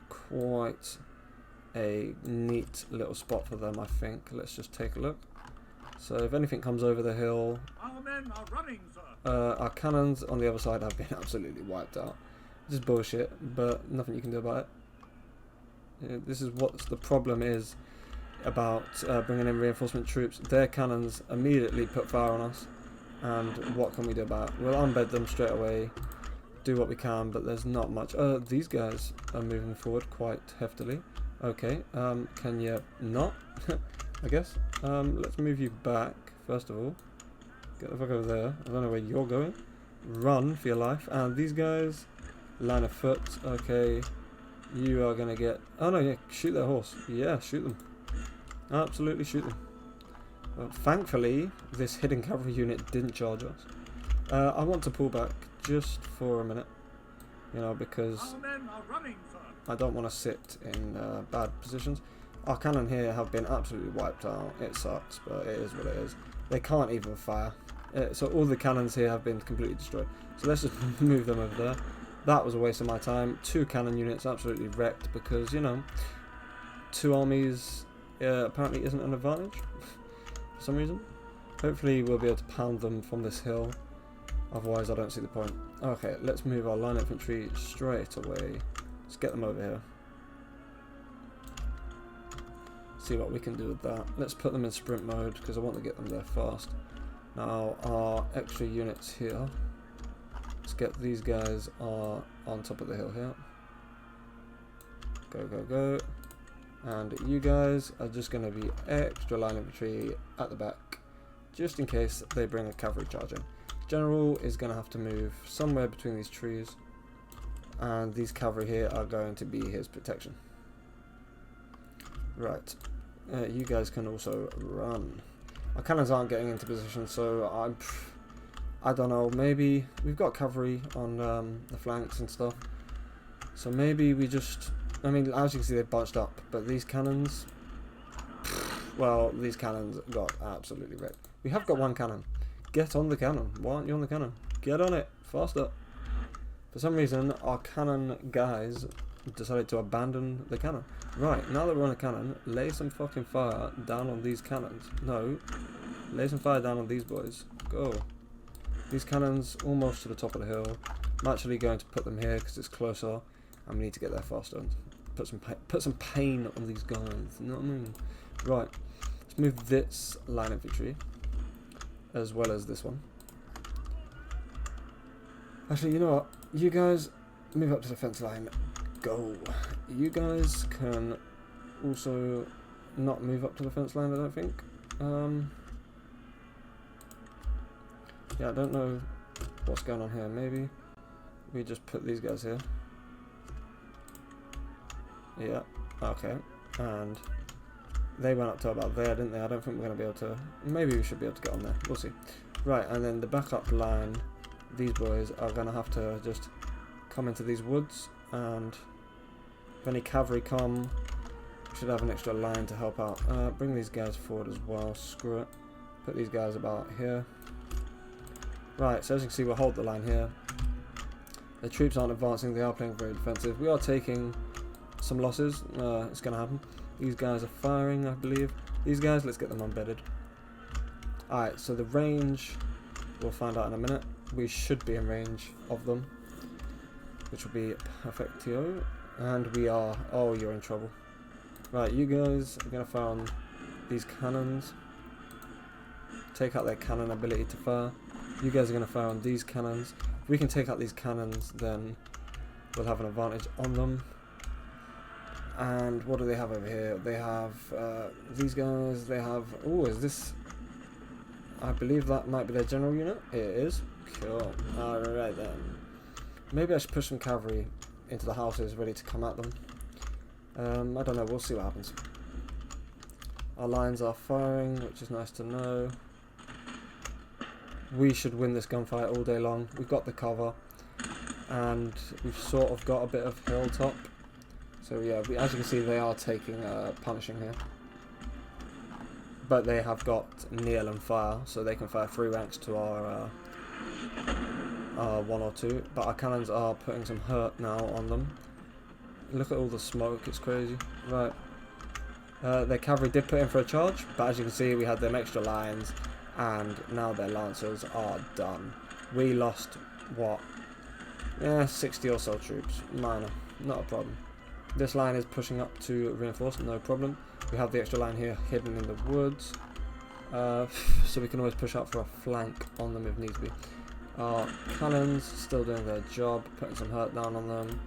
quite a neat little spot for them, I think. Let's just take a look. So if anything comes over the hill, Our men are running, sir. our cannons on the other side have been absolutely wiped out. Just bullshit, but nothing you can do about it. This is what the problem is about bringing in reinforcement troops. Their cannons immediately put fire on us, and what can we do about it? We'll unbed them straight away, do what we can, but there's not much. These guys are moving forward quite heftily. Okay, can you not? I guess. Let's move you back, first of all. Get the fuck over there. I don't know where you're going. Run for your life. And these guys, line of foot. Okay, you are going to get... Oh no, yeah, shoot their horse. Yeah, shoot them. Absolutely shoot them. Well, thankfully, this hidden cavalry unit didn't charge us. I want to pull back just for a minute, you know, because Our men are running, sir. I don't want to sit in bad positions. Our cannon here have been absolutely wiped out. It sucks, but it is what it is. They can't even fire. So all the cannons here have been completely destroyed. So let's just move them over there. That was a waste of my time. 2 cannon units absolutely wrecked because, you know, 2 armies apparently isn't an advantage for some reason. Hopefully we'll be able to pound them from this hill. Otherwise I don't see the point. Okay, let's move our line infantry straight away. Let's get them over here. See what we can do with that. Let's put them in sprint mode because I want to get them there fast. Now our extra units here. Let's get these guys on top of the hill here. Go, go, go. And you guys are just going to be extra line infantry at the back, just in case they bring a cavalry charge in. General is going to have to move somewhere between these trees, and these cavalry here are going to be his protection. Right, you guys can also run. Our cannons aren't getting into position, so I don't know, maybe we've got cavalry on the flanks and stuff, so maybe we just, I mean, as you can see, they've bunched up, but these cannons, well, these cannons got absolutely wrecked. We have got one cannon. Get on the cannon. Why aren't you on the cannon? Get on it faster. For some reason, our cannon guys decided to abandon the cannon. Right, now that we're on a cannon, lay some fucking fire down on these cannons. No, lay some fire down on these boys. Go. These cannons almost to the top of the hill. I'm actually going to put them here because it's closer, and we need to get there faster. Put some pain on these guys. You know what I mean? Right, let's move this line infantry as well as this one. Actually, you know what? You guys move up to the fence line. Go. You guys can also not move up to the fence line, I don't think. Yeah, I don't know what's going on here. Maybe we just put these guys here. Yeah, okay. And they went up to about there, didn't they? I don't think we're going to be able to... Maybe we should be able to get on there. We'll see. Right, and then the backup line, these boys are going to have to just come into these woods, and if any cavalry come, we should have an extra line to help out. Bring these guys forward as well. Screw it. Put these guys about here. Right, so as you can see, we'll hold the line here. The troops aren't advancing. They are playing very defensive. We are taking some losses. It's going to happen. These guys are firing, I believe. These guys, let's get them unbedded. Alright, so the range, we'll find out in a minute. We should be in range of them, which will be perfectio. And we are... Oh, you're in trouble. Right, you guys are going to fire on these cannons. Take out their cannon ability to fire. You guys are going to fire on these cannons. If we can take out these cannons, then we'll have an advantage on them. And what do they have over here? They have these guys. They have... Oh, is this... I believe that might be their general unit. It is. Cool. Alright then. Maybe I should push some cavalry into the houses ready to come at them. I don't know. We'll see what happens. Our lines are firing, which is nice to know. We should win this gunfight all day long. We've got the cover. And we've sort of got a bit of hilltop. So yeah, as you can see, they are taking punishing here. But they have got kneel and fire, so they can fire 3 ranks to our 1 or 2. But our cannons are putting some hurt now on them. Look at all the smoke, it's crazy. Right. Their cavalry did put in for a charge, but as you can see, we had them extra lines, and now their lancers are done. We lost, what? Yeah, 60 or so troops. Minor, not a problem. This line is pushing up to reinforce, no problem. We have the extra line here hidden in the woods, so we can always push out for a flank on them if needs be. Our cannons still doing their job, putting some hurt down on them.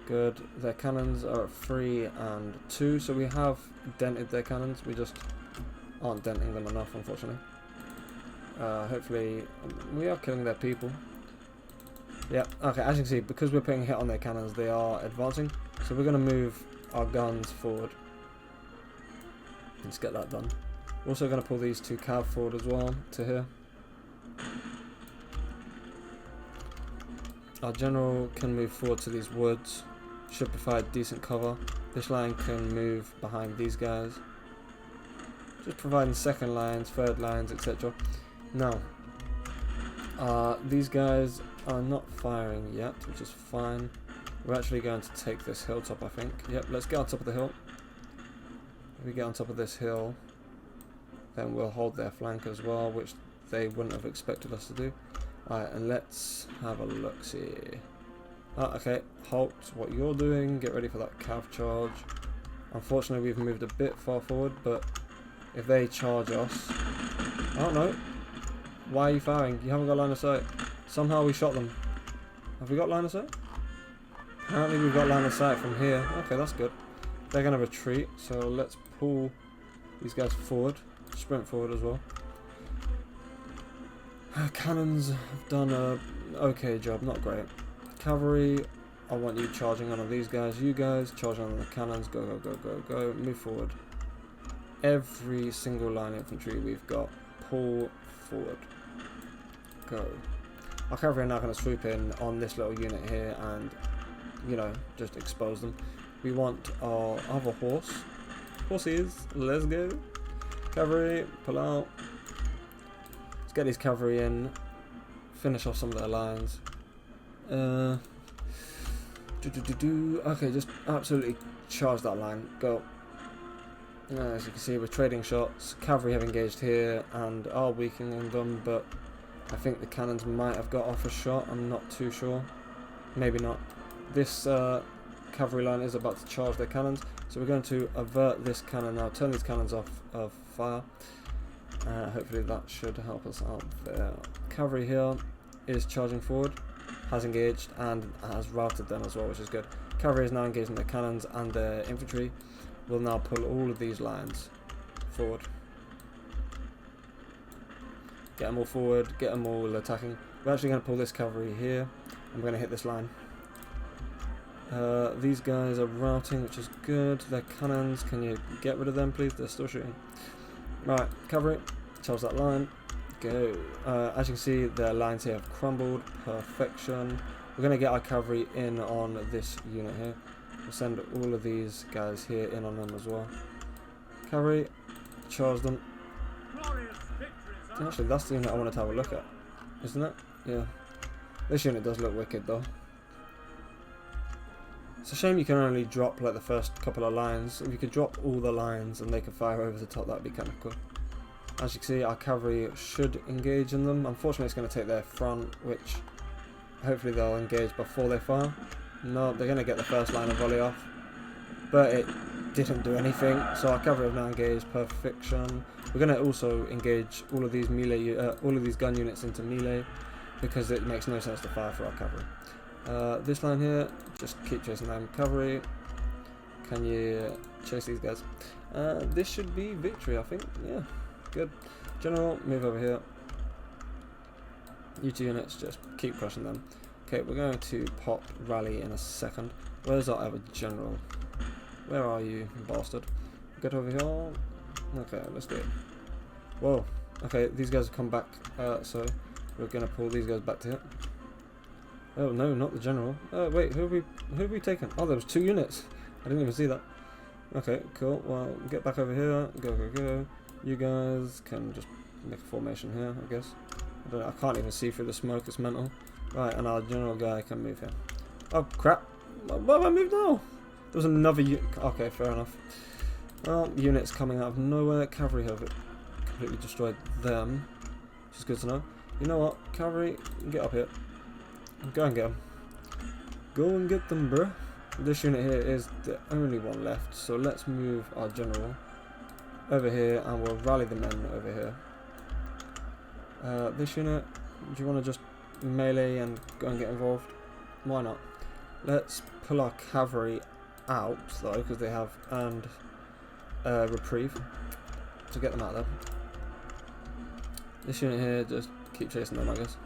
Good. Their cannons are at 3 and 2, so we have dented their cannons. We just aren't denting them enough, unfortunately. Hopefully, we are killing their people. Yeah, okay, as you can see, because we're putting a hit on their cannons, they are advancing. So we're going to move our guns forward. Let's get that done. We're also going to pull these 2 cav forward as well to here. Our general can move forward to these woods. Should provide decent cover. This line can move behind these guys. Just providing second lines, third lines, etc. Now, these guys are not firing yet, which is fine. We're actually going to take this hilltop, I think. Yep, let's get on top of the hill. If we get on top of this hill, then we'll hold their flank as well, which they wouldn't have expected us to do. Alright, and let's have a look-see. Okay, halt what you're doing, get ready for that cav charge. Unfortunately, we've moved a bit far forward, but if they charge us... I don't know. Why are you firing? You haven't got line of sight. Somehow we shot them. Have we got line of sight? Apparently we've got line of sight from here. Okay, that's good. They're going to retreat, so let's pull these guys forward. Sprint forward as well. Cannons have done a okay job, not great. Cavalry, I want you charging on these guys. You guys charging on the cannons. Go, go, go, go, go. Move forward. Every single line of infantry we've got, pull forward. Go. Our cavalry are now going to swoop in on this little unit here and, you know, just expose them. We want our other horses. Let's go. Cavalry, pull out. Let's get these cavalry in. Finish off some of their lines. Okay, just absolutely charge that line. Go. As you can see, we're trading shots. Cavalry have engaged here and are weakening them, but I think the cannons might have got off a shot. I'm not too sure. Maybe not. This cavalry line is about to charge their cannons, so we're going to avert this cannon now. Turn these cannons off of fire. Hopefully that should help us out there. Cavalry here is charging forward, has engaged and has routed them as well, which is good. Cavalry is now engaging their cannons and their infantry. We'll now pull all of these lines forward. Get them all forward, get them all attacking. We're actually going to pull this cavalry here, and we're going to hit this line. These guys are routing, which is good. Their cannons, can you get rid of them please? They're still shooting. Right, cavalry, charge that line. Go. As you can see, their lines here have crumbled. Perfection. We're going to get our cavalry in on this unit here. We'll send all of these guys here in on them as well. Cavalry, charge them. Actually, that's the unit I wanted to have a look at, isn't it? Yeah. This unit does look wicked though. It's a shame you can only drop like the first couple of lines. If you could drop all the lines and they could fire over the top, that'd be kind of cool. As you can see, our cavalry should engage in them. Unfortunately, it's going to take their front, which hopefully they'll engage before they fire. No, they're going to get the first line of volley off, but it didn't do anything. So our cavalry have now engaged. Perfection. We're going to also engage all of these melee, all of these gun units into melee, because it makes no sense to fire for our cavalry. This line here, just keep chasing them. Cavalry, can you chase these guys? This should be victory, I think. Yeah, good. General, move over here. You two units, just keep crushing them. Okay, we're going to pop rally in a second. Where's our other general? Where are you, bastard? Get over here. Okay, let's do it. Whoa. Okay, these guys have come back, so we're going to pull these guys back to here. Oh no, not the general. Oh wait, who have we taken? Oh, there was 2 units. I didn't even see that. Okay, cool. Well, get back over here. Go, go, go. You guys can just make a formation here, I guess. I can't even see through the smoke. It's mental. Right, and our general guy can move here. Oh crap! Why have I moved now? There was another unit. Okay, fair enough. Well, units coming out of nowhere. Cavalry have completely destroyed them, which is good to know. You know what? Cavalry, get up here. Go and get them. Go and get them, bruh. This unit here is the only one left, so let's move our general over here and we'll rally the men over here. This unit, do you want to just melee and go and get involved? Why not? Let's pull our cavalry out though, because they have earned reprieve to get them out there. This unit here, just keep chasing them, I guess.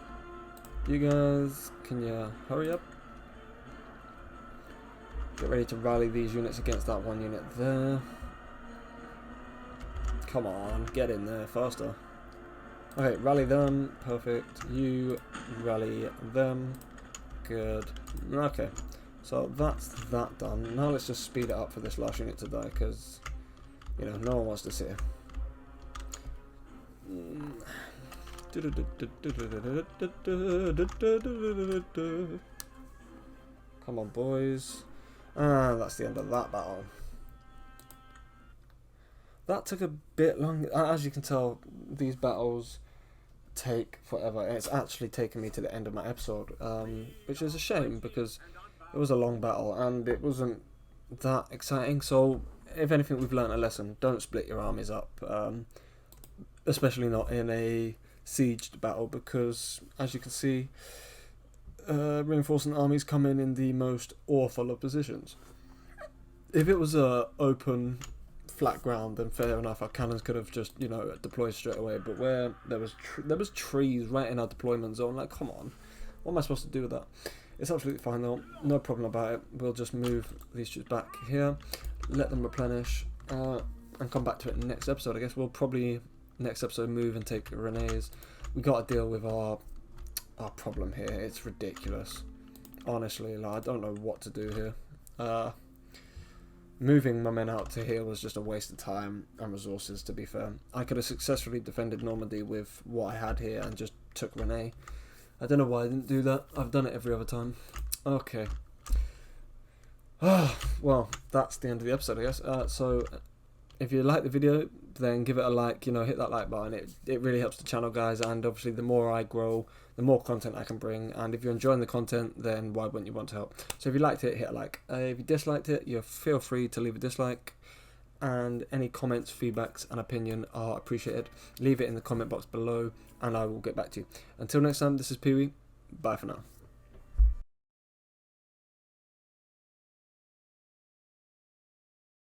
You guys, can you hurry up? Get ready to rally these units against that one unit there. Come on, get in there faster. Okay, rally them. Perfect. You rally them. Good. Okay, so that's that done. Now let's just speed it up for this last unit to die, because, you know, no one wants to see it. Come on, boys. That's the end of that battle. That took a bit long. As you can tell, these battles take forever. It's actually taken me to the end of my episode, which is a shame because it was a long battle and it wasn't that exciting. So, if anything, we've learned a lesson. Don't split your armies up, especially not in a sieged battle, because as you can see, reinforcing armies come in the most awful of positions. If it was a open, flat ground, then fair enough. Our cannons could have just, you know, deployed straight away. But where there was trees right in our deployment zone, like, come on, what am I supposed to do with that? It's absolutely fine though, no problem about it. We'll just move these troops back here, let them replenish, and come back to it in the next episode. I guess we'll probably next episode move and take Rene's. We got to deal with our problem here. It's ridiculous, honestly. Like, I don't know what to do here. Moving my men out to here was just a waste of time and resources, to be fair. I could have successfully defended Normandy with what I had here and just took Rene. I don't know why I didn't do that. I've done it every other time. Okay. Well, that's the end of the episode, I guess. So, if you like the video, then give it a like. You know, hit that like button. It really helps the channel, guys. And obviously, the more I grow, the more content I can bring. And if you're enjoying the content, then why wouldn't you want to help? So if you liked it, hit a like. If you disliked it, you feel free to leave a dislike. And any comments, feedbacks, and opinion are appreciated. Leave it in the comment box below, and I will get back to you. Until next time, this is Pee-wee. Bye for now.